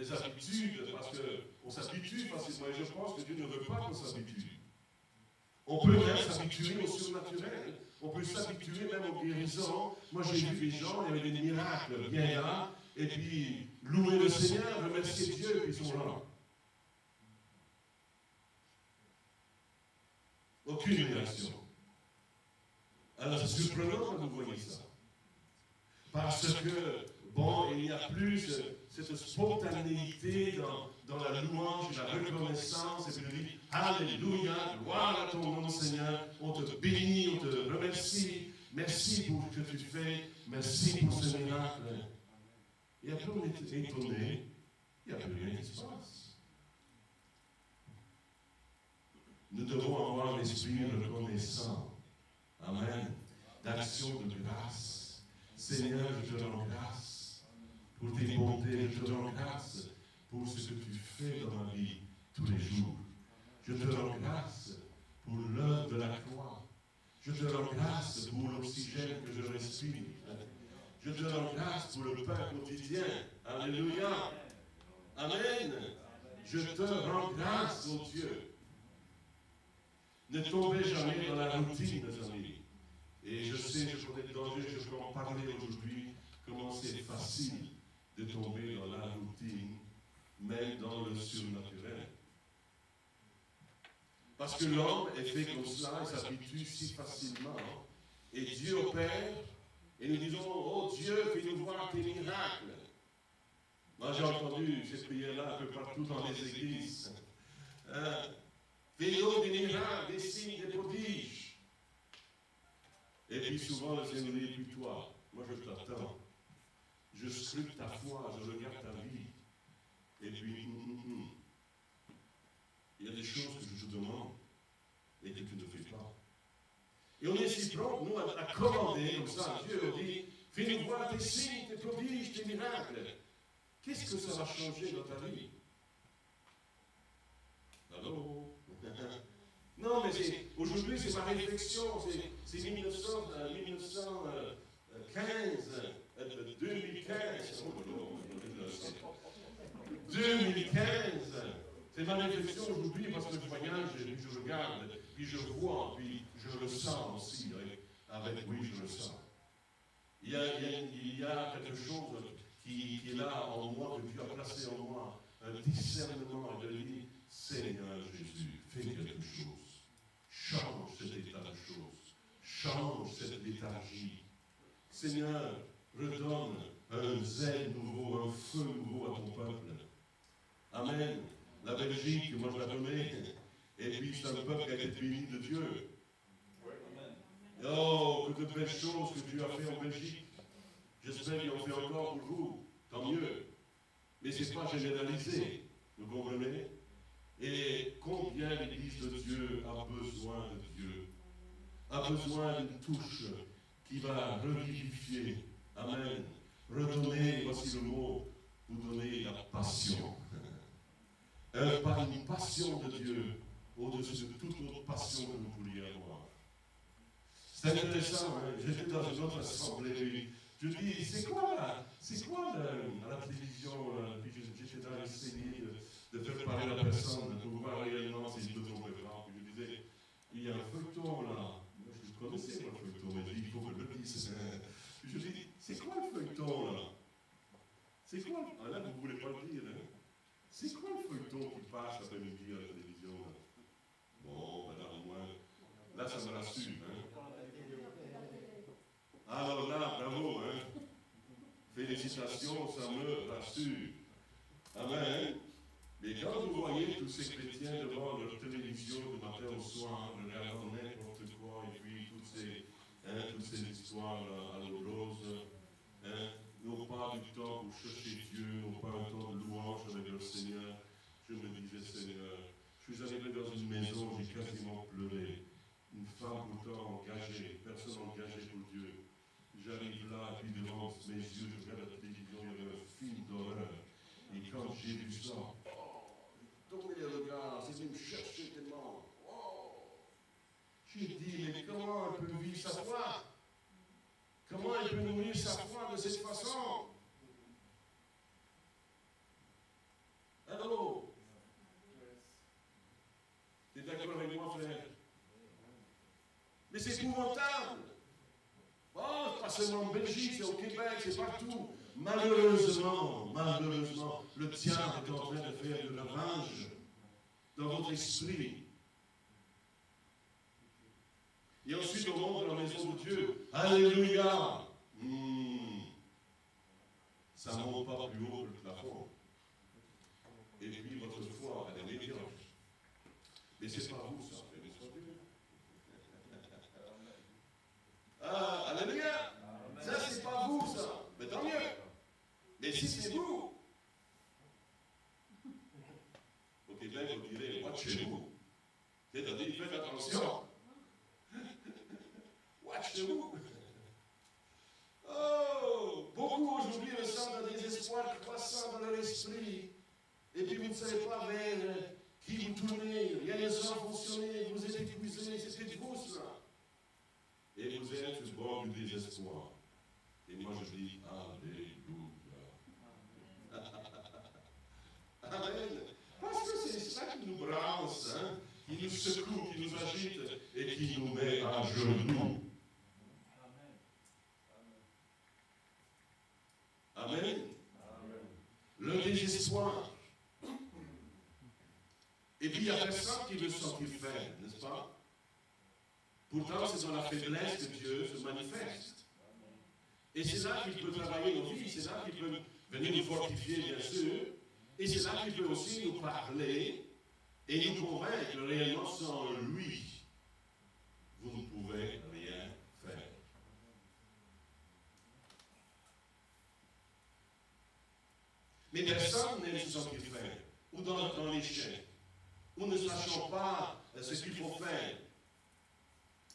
habitudes, parce qu'on s'habitue facilement, et je pense que Dieu ne veut pas qu'on s'habitue. On peut même s'habituer au surnaturel, on peut s'habituer même aux guérisons. Moi j'ai vu des gens, il y avait des miracles bien là, et puis louer le Seigneur, remercier Dieu, et puis ils sont là. Aucune réaction. Alors c'est surprenant quand vous voyez ça. Parce que, bon, il n'y a plus cette spontanéité dans la louange, la reconnaissance, et puis on dit Alléluia, gloire à ton nom, Seigneur, on te bénit, on te remercie, merci pour ce que tu fais, merci pour ce miracle. Et après on est étonné, il n'y a plus rien qui se passe. Nous devons avoir l'esprit reconnaissant. Amen. D'action de grâce. Seigneur, je te rends grâce pour tes bontés. Je te rends grâce pour ce que tu fais dans ma vie tous les jours. Je te rends grâce pour l'œuvre de la croix. Je te rends grâce pour l'oxygène que je respire. Je te rends grâce pour le pain quotidien. Alléluia. Amen. Je te rends grâce, mon Dieu. Ne tombez jamais dans la routine, mes amis. Et je sais, je connais le danger, je peux en parler aujourd'hui, comment c'est facile de tomber dans la routine, même dans le surnaturel. Parce que l'homme est fait comme cela, il s'habitue si facilement. Et Dieu opère, et nous disons, oh Dieu, fais-nous voir tes miracles. Moi, j'ai entendu ces prières-là un peu partout dans les églises. Hein? Fais-nous des miracles, des signes, des prodiges. Et puis souvent, le Seigneur dit, puis toi, moi je t'attends. Je scrute ta foi, je regarde ta vie. Et puis, il y a des choses que je te demande et que tu ne fais pas. Et on est si prompt, nous, à commander comme ça. Dieu dit, fais-nous voir tes signes, tes prodiges, tes miracles. Qu'est-ce que ça va changer dans ta vie? Allô? Non, mais aujourd'hui, c'est ma réflexion. C'est 1915, 2015. 2015. C'est ma réflexion aujourd'hui parce que je voyage, puis je regarde, puis je vois, puis je le sens aussi. Oui, je le sens. Il y a quelque chose qui est là en moi, que Dieu a placé en moi, un discernement de dire, Seigneur Jésus, fais quelque chose. Change cet état de choses. Change cette léthargie. Seigneur, redonne un zèle nouveau, un feu nouveau à ton peuple. Amen. La Belgique, moi je la connais. Et puis c'est un peuple qui a été béni de Dieu. Oh, que de belles choses que Dieu a fait en Belgique. J'espère qu'il en fait encore pour vous. Tant mieux. Mais ce n'est pas généralisé. Vous comprenez? Et combien l'Église de Dieu a besoin de Dieu, a besoin d'une touche qui va revivifier, amen, redonner, voici le mot, vous donner la passion. Par une passion de Dieu, au-dessus de toute autre passion que vous pourriez avoir. C'est intéressant, hein? J'étais dans une autre assemblée, je dis, c'est quoi à la télévision, puis j'étais dans l'essayer de faire parler la personne, pour voir réellement s'il peut tomber pas. Puis je disais, il y a un feuilleton là. Moi, je connaissais le feuilleton, mais il faut que je le dise. Puis je dis, c'est quoi le feuilleton là? C'est quoi? Ah là, vous ne voulez pas le dire, hein? C'est quoi le feuilleton qui passe après-midi à la télévision là? Bon, ben là, au moins, là, ça me rassure, hein? Alors là, bravo, hein? Félicitations, ça me rassure. Amen. Mais quand vous voyez tous ces chrétiens devant leur télévision du matin au soir, regardant n'importe quoi, et puis toutes ces histoires à l'eau rose, n'ont pas du temps pour chercher Dieu, n'ont pas un temps de louange avec leur Seigneur, je me disais, Seigneur, je suis arrivé dans une maison, j'ai quasiment pleuré. Une femme pourtant engagée, personne engagée pour Dieu. J'arrive là, et puis devant mes yeux, je regarde la télévision, il y avait un film d'horreur. Et quand j'ai vu ça, tourner les regards, c'est venu me chercher tellement. Oh. J'ai dit, mais comment elle peut vivre sa foi? Comment elle peut nourrir sa foi de cette façon? Allô? Tu es d'accord avec moi, frère? Mais c'est épouvantable. Oh, pas seulement en Belgique, c'est au Québec, c'est partout. Malheureusement, le diable est en train de faire de ravage dans votre esprit. Et ensuite, on monte dans la maison de Dieu. Alléluia! Ça ne monte pas plus haut que le plafond. Et puis, votre foi, elle est médiocre. Mais ce n'est pas vous, ça. Ah, alléluia! Ça, c'est pas vous, ça. Mais tant mieux. Mais si c'est vous, au Québec, vous direz, watchez-vous. C'est-à-dire, faites attention. Watchez-vous. Oh, beaucoup aujourd'hui ressentent un désespoir croissant dans leur esprit. Et puis vous ne savez pas vers qui vous tournez. Rien ne semble fonctionner. Vous êtes épuisé. C'est de vous, cela. Et vous êtes sur le bord du désespoir. Et moi je dis, alléluia. Amen. Parce que c'est ça qui nous brasse, hein, qui nous secoue, qui nous agite et qui nous met à genoux. Amen. Amen. Le désespoir. Et puis il n'y a personne qui veut se sentir faible, n'est-ce pas? Pourtant, c'est dans la faiblesse que Dieu se manifeste. Et c'est là qu'il peut travailler nos vies, c'est là qu'il peut venir nous fortifier, bien sûr, et c'est là qu'il peut aussi nous parler et nous convaincre que réellement sans lui, vous ne pouvez rien faire. Mais personne n'aime se sentir faible, ou dans l'échec, ou ne sachant pas ce qu'il faut faire.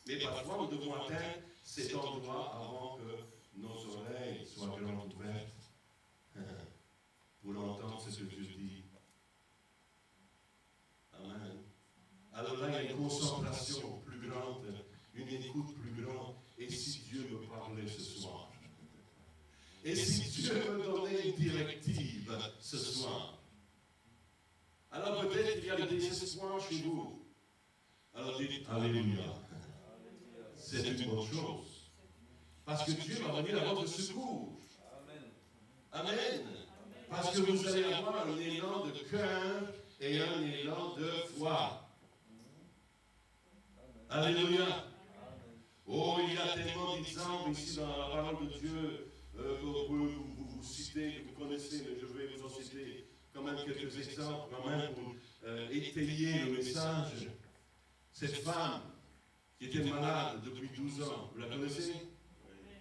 Mais parfois, nous devons atteindre cet endroit avant que nos oreilles soient grandes ouvertes pour entendre ce que Dieu dit. Amen. Alors là, il y a une concentration plus grande, une écoute plus grande. Et si Dieu me parlait ce soir? Et si Dieu me donnait une directive ce soir? Alors peut-être qu'il y a le désespoir chez vous. Alors dites Alléluia. C'est une bonne chose. Parce que Dieu va venir à votre secours. Amen. Parce que vous allez avoir un élan de cœur et un élan de foi. Alléluia. Oh, il y a tellement d'exemples ici dans la parole de Dieu que vous citez, que vous connaissez, mais je vais vous en citer quand même quelques exemples, quand même pour étayer le message. Cette femme qui était malade depuis 12 ans, vous la connaissez?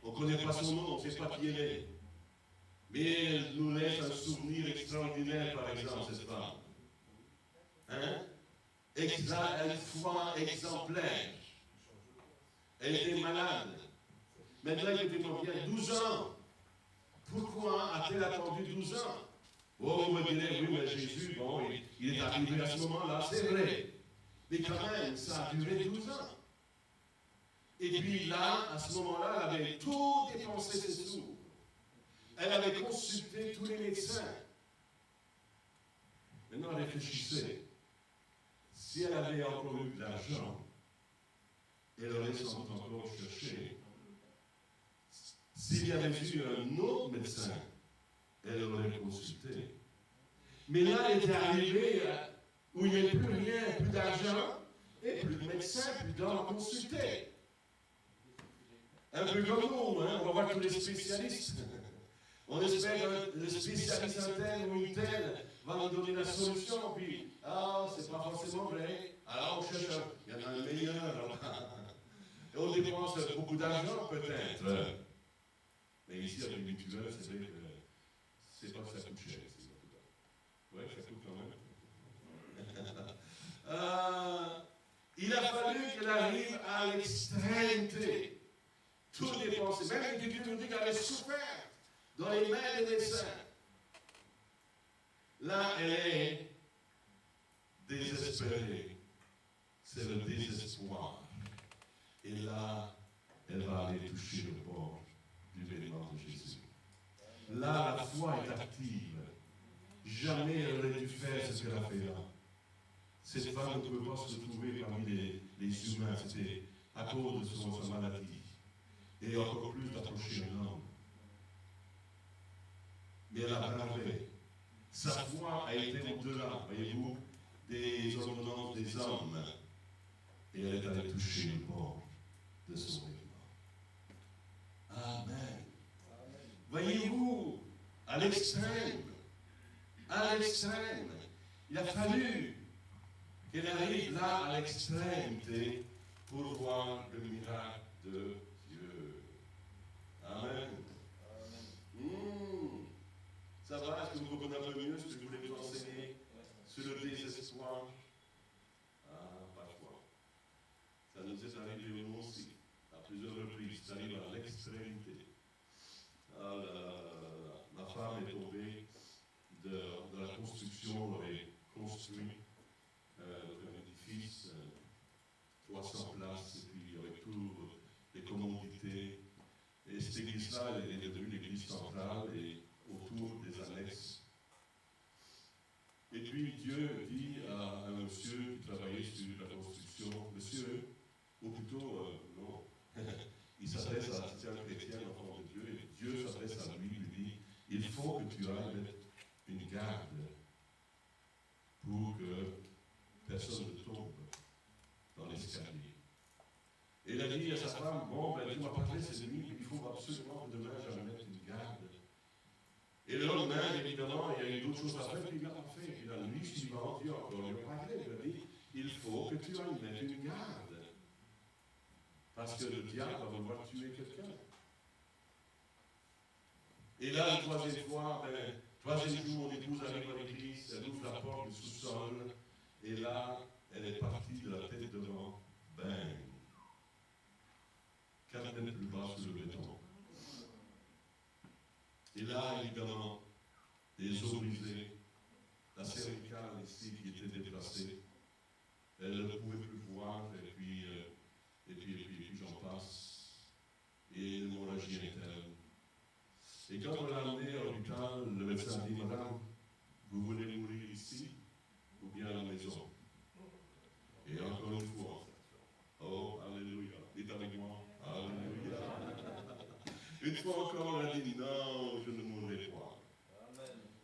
On ne connaît pas son nom, on ne sait pas qui elle est. Mais elle nous laisse un souvenir extraordinaire, par exemple, cette femme. Hein? Une foi exemplaire. Elle était malade. Maintenant, écoutez-moi bien, 12 ans. Pourquoi a-t-elle attendu 12 ans? Oh, vous me direz, oui, mais Jésus, bon, il est arrivé à ce moment-là, c'est vrai. Mais quand même, ça a duré 12 ans. Et puis là, à ce moment-là, elle avait tout dépensé ses sous. Elle avait consulté tous les médecins. Maintenant, réfléchissez. Si elle avait encore eu de l'argent, elle aurait sans doute encore cherché. S'il y avait eu un autre médecin, elle aurait consulté. Mais là, elle était arrivée où il n'y avait plus rien, plus d'argent, et plus de médecins, plus d'hommes à consulter. Un peu comme nous, hein, on va voir tous les spécialistes. On espère que le spécialiste un tel ou une telle va nous donner la solution, puis, c'est pas forcément vrai. Alors on cherche, il y en a un meilleur. Et on dépense beaucoup d'argent, peut-être. Mais ici, avec les mutuelles, c'est vrai que c'est pas que ça coûte cher. Oui, ça coûte quand même. Il a fallu qu'elle arrive à l'extrémité. Tout dépensé. Même Dieu nous dit qu'elle avait souffert dans les mains des médecins. Là, elle est désespérée. C'est le désespoir. Et là, elle va aller toucher le bord du vêtement de Jésus. Là, la foi est active. Jamais elle aurait dû faire ce qu'elle a fait là. Cette femme ne pouvait pas se retrouver parmi les humains. C'était à cause de sa maladie. Et encore plus d'approcher un homme. Mais elle a bravé. Sa foi a été au-delà, voyez-vous, des ordonnances des hommes. Et elle est allée toucher le bord de son vêtement. Amen. Voyez-vous, à l'extrême, il a fallu qu'elle arrive là à l'extrémité pour voir le miracle de Dieu. Amen. Ça va? Est-ce que vous comprenez un peu mieux ce que je voulais vous enseigner sur le désespoir? Parfois. Ça nous est arrivé nous aussi, à plusieurs reprises. Ça arrive à l'extrémité. Ma femme est tombée de la construction, on avait construit un édifice, 300 places, et puis avec toutes les commodités. Et cette église-là, elle est devenue l'église centrale et autour des annexes. Et puis Dieu dit à un monsieur qui travaillait sur la construction, monsieur, ou plutôt, non, il s'adresse à un chrétien, enfant de Dieu, et Dieu s'adresse à lui, lui dit, il faut que tu ailles mettre une garde pour que personne ne tombe dans l'escalier. Et il a dit à sa femme, bon, ben, tu m'as parlé cette nuit, il faut absolument que demain j'aille mettre une garde. Et le lendemain, évidemment, il y a eu d'autres choses à faire, puis il l'a pas fait. Puis la nuit suivante, Dieu encore lui a parlé, il lui a dit, il faut que tu en mettes une garde. Parce que le diable va vouloir tuer quelqu'un. Et là, la troisième fois, troisième jour, mon épouse arrive à l'église, elle ouvre la porte du sous-sol, et là, elle est partie de la tête devant. Bang! 4 mètres plus bas sur le béton. Et là, évidemment, les os brisés, la cervicale ici qui était déplacée, elle ne pouvait plus voir, et puis j'en passe, et l'hémorragie interne. Et quand on l'a amenée à l'hôpital, le médecin dit, madame, vous voulez mourir ici ou bien à la maison? Et encore une fois, oh, alléluia, dites avec moi, alléluia. Une fois encore, on a dit, non, je ne mourrai pas.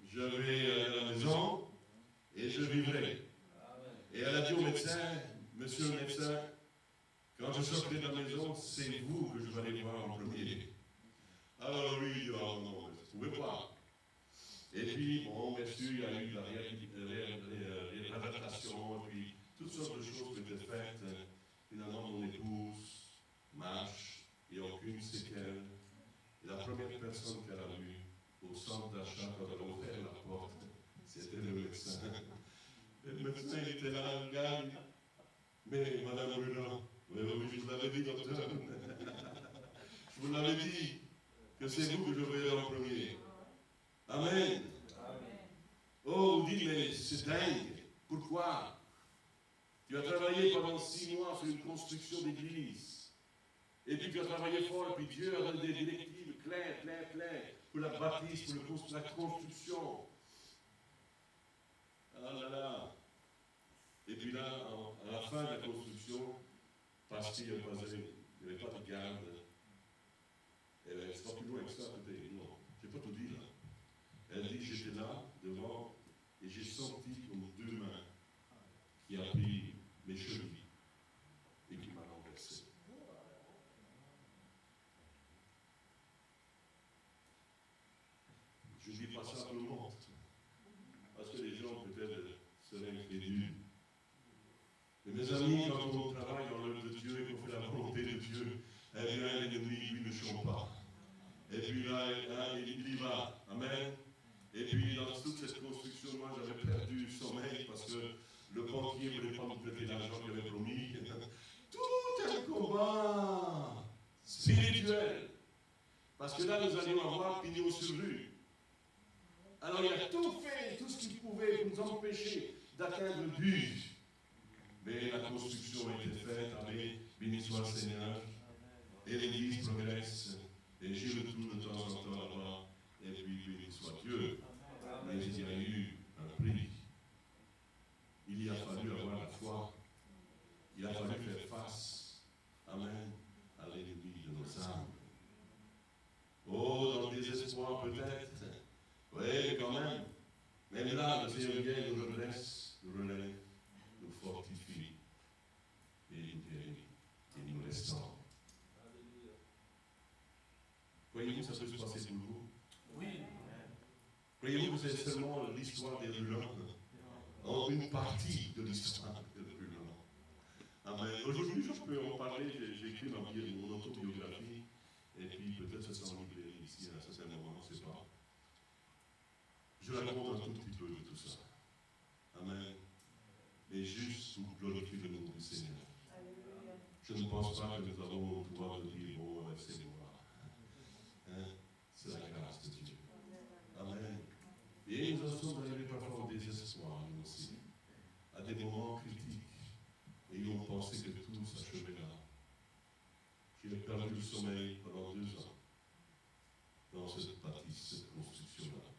Je vais aller à la maison et je vivrai. Et elle a dit au médecin, monsieur le médecin, quand je sortirai de la maison, c'est vous que je vais aller voir en premier. Alors lui, il dit, oh non, je ne pouvais pas. Et puis, bon, bien sûr, il y a eu de la réadaptation, et puis toutes sortes de choses qui étaient faites. Finalement, mon épouse marche, il n'y a aucune séquelle. Et la première personne qu'elle a vue au centre d'achat, quand elle a ouvert la porte, c'était le médecin. Le médecin était là, le gars, mais Madame Brulon, oui, je vous l'avais dit, docteur, je vous l'avais dit, que c'est vous que je verrai en premier. Amen. Oh, vous dites, mais c'est dingue. Pourquoi? Tu as travaillé pendant 6 mois sur une construction d'église. Et puis tu as travaillé fort, et puis Dieu a donné des directives claires pour la bâtisse, pour la construction. Ah là là. Et puis là, à la fin de la construction, parce qu'il n'y avait pas de garde, c'est pas plus loin que ça, peut-être. Non, je n'ai pas tout dit là. Elle dit, j'étais là, devant, et j'ai senti comme 2 mains qui a pris mes chevilles et qui m'a renversé. Je ne dis pas ça à tout le monde, parce que les gens peut-être seraient incrédules. Mais mes amis, quand on travaille dans l'œuvre de Dieu et qu'on fait la volonté de Dieu, eh bien, l'ennemi, lui, ne chante pas. Et puis là, il y va. Amen. Et puis, dans toute cette construction, moi, j'avais perdu le sommeil parce que le banquier ne voulait pas me prêter l'argent qu'il avait promis. Tout un combat spirituel. Parce que là, nous allions avoir pignon sur rue. Alors, il a tout fait, tout ce qu'il pouvait pour nous empêcher d'atteindre le but. Mais la construction a été faite. Amen. Béni soit le Seigneur. Et l'église progresse. Et j'y retourne de temps en temps là-bas. Et puis, béni soit Dieu. Mais il y a eu un prix. Il y a fallu avoir la foi. Il a fallu faire face. Amen. À l'ennemi de nos âmes. Oh, dans le désespoir peut-être. Oui, mais quand même. Même là, le Seigneur vient, nous redresse, nous relève, nous fortifie. Et nous guérit. Et nous restaure. Croyez-vous que ça peut se passer pour vous? Oui. Croyez-vous que c'est seulement l'histoire des Brulons? En une partie de l'histoire des Brulons. Amen. Aujourd'hui, je peux en parler. J'ai écrit mon autobiographie. Et puis peut-être ça sera en librairie ici à un certain moment, je ne sais pas. Je raconte un tout petit peu de tout ça. Amen. Et juste pour glorifier le nom du Seigneur. Je ne pense pas que nous avons le pouvoir de dire, bon, c'est moi. Hein? C'est la grâce de Dieu. Amen. Et nous sommes arrivés parfois au désespoir, nous aussi, à des moments critiques. Et ils ont pensé que tout s'achevait là. J'ai perdu le sommeil pendant 2 ans dans cette bâtisse, cette construction-là.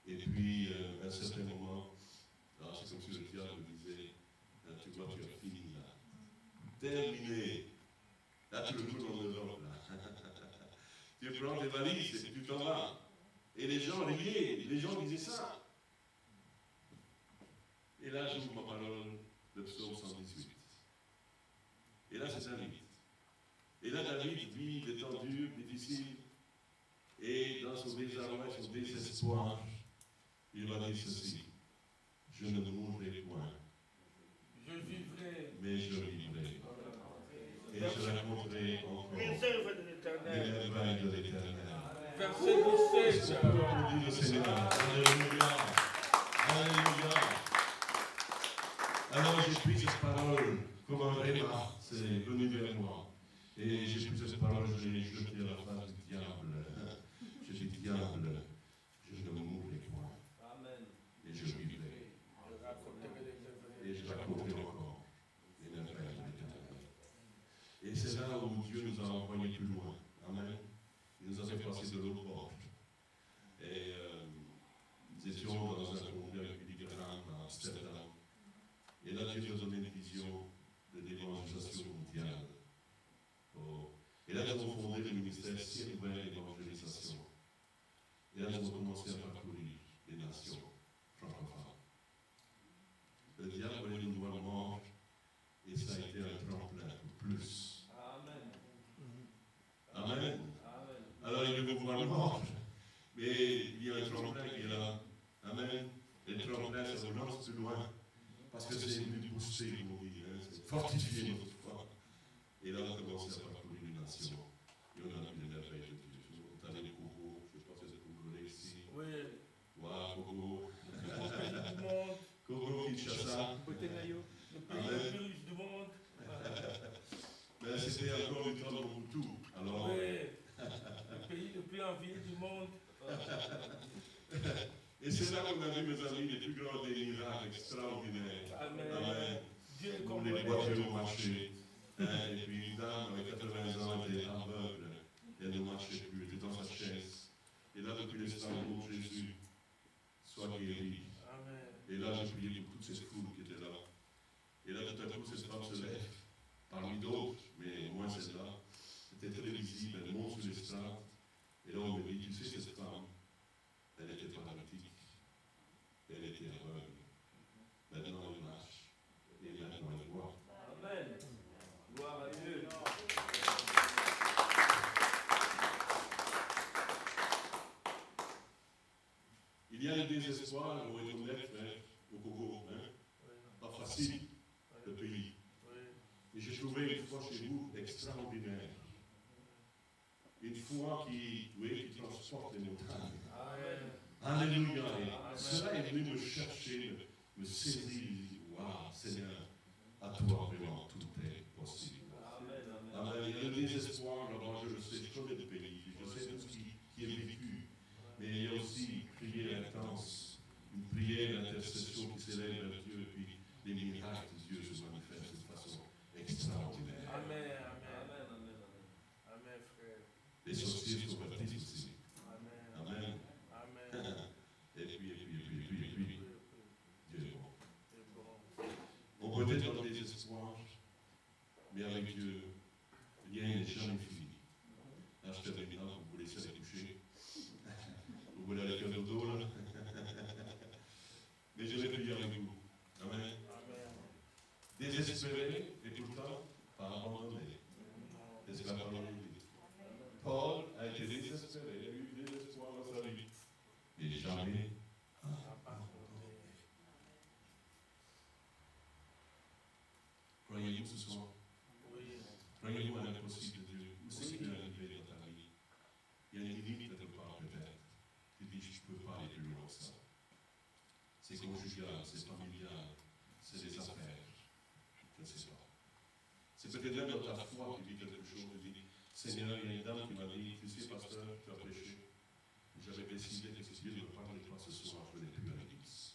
Et puis, à un certain moment, c'est comme si le diable me disait, tu vois, tu as fini là. Terminé. Là, tu retournes en Europe, là. Tu prends tes valises et tu t'en vas. Et les gens riaient, les gens disaient ça. Et là, j'ouvre ma parole, le psaume 118. Et là, c'est David. Et là, David vit des temps durs, difficiles, et dans son désarroi, son désespoir, Il a dit ceci, je ne mourrai point.
Je vivrai.
Mais je vivrai. Et je raconterai encore
Les œuvres de l'Éternel.
les merveilles de l'Éternel.
Verset 17.
Applaudis le Seigneur. Alléluia. Alléluia. Alors j'ai pris cette parole comme un rhéma, c'est venu vers moi. Et j'ai pris cette parole, je l'ai jetée à la face du diable. J'ai dit, diable, je ne mourrai point.
Amen.
Et je vivrai. Et je raconterai encore les merveilles de l'Éternel. Et c'est là où Dieu nous a envoyés plus loin. Amen. Il nous a fait passer de l'autre bord. Et nous étions dans un congrès avec Billy Graham à Amsterdam. Et là, Dieu nous a donné une vision de l'évangélisation mondiale. Oh. Et là, nous avons fondé le ministère Ciel ouvert d'évangélisation. Et là, nous avons commencé à parcourir les nations francophones. Le diable voulait nous voir morts, et ça a été un tremplin pour plus.
Amen.
Amen. Alors, il veut vous voir mort, mais il y a un tremplin qui est là. Amen. Et le tremplin, ça vous lance plus loin, parce que c'est venu booster, comme on dit, hein, c'est fortifier notre foi. Et là, on a commencé à parcourir les nations. Et on a vu les merveilles de Dieu. On est allé au Congo, je ne sais pas si c'est le Congolais ici.
Oui.
Waouh, Congo.
Du monde.
Congo, Kinshasa.
Le pays le plus riche du monde.
Mais c'était encore du temps de Mobutu. Alors,
Oui. Le pays le plus envié du monde.
et c'est là qu'on a vu, mes amis, les plus grands des miracles extraordinaires.
Amen.
Amen.
Dieu est
Où
comme
les voitures ont marché. Et puis une dame avec 80 ans était aveugle. Elle ne marchait plus, elle était dans sa chaise. Et là, depuis l'instant où Jésus soit guéri.
Amen.
Et là, j'ai prié pour toute cette foule qui était là. Et là, tout à coup, cette femme se lève, parmi d'autres, mais moins celle-là. C'était très visible, elle monte sur l'estrade. Et là, on me dit, tu sais, cette femme, elle était paralytique, elle était aveugle. Maintenant, elle marche, et maintenant, elle voit.
Amen. Gloire à Dieu.
Il y a le désespoir, on est honnête, frère, au Congo. Hein? Pas facile, le pays. Et j'ai trouvé une foi chez vous extraordinaire. Une foi qui transporte les montagnes. Alléluia. Et cela est venu me chercher, me saisir. Waouh, Seigneur, à toi vraiment, tout est possible. Amen. Il y a le désespoir, là-bas, je le sais, je connais le pays, je sais tout ce qui est vécu. Mais il y a aussi une prière intense, une prière d'intercession qui s'élève vers Dieu, et puis les miracles de Dieu se manifestent de façon extraordinaire.
Amen. Amen, frère.
Les sorciers sont baptisés aussi.
Amen.
Amen.
Amen.
Et puis, Dieu est bon.
C'est bon.
On peut être dans le désespoir, mais avec Dieu, rien n'est jamais fini. Là, je termine là, vous voulez laisser aller coucher. Vous voulez aller faire le dos, là. Mais je vais prier avec vous. Amen.
Amen.
Désespéré, et pourtant, pas abandonné. C'est la parole de Dieu. Paul a été désespéré, il a eu du désespoir dans sa vie. Mais jamais abandonné. Croyez-vous ce soir?
Oui.
Croyez-vous à l'impossible de Dieu? Où c'est qu'il est arrivé dans ta vie? Il y a une limite quelque part peut-être. Tu dis, je ne peux pas aller plus loin que ça. C'est conjugal, c'est familial, c'est des affaires. Je ne sais pas. C'est peut-être même dans ta foi que tu dis quelque chose, tu dis, Seigneur, il y a une dame qui m'a dit, tu sais, pasteur, tu as prêché. J'avais décidé que si Dieu ne me parlait pas ce soir, je n'ai plus à l'église.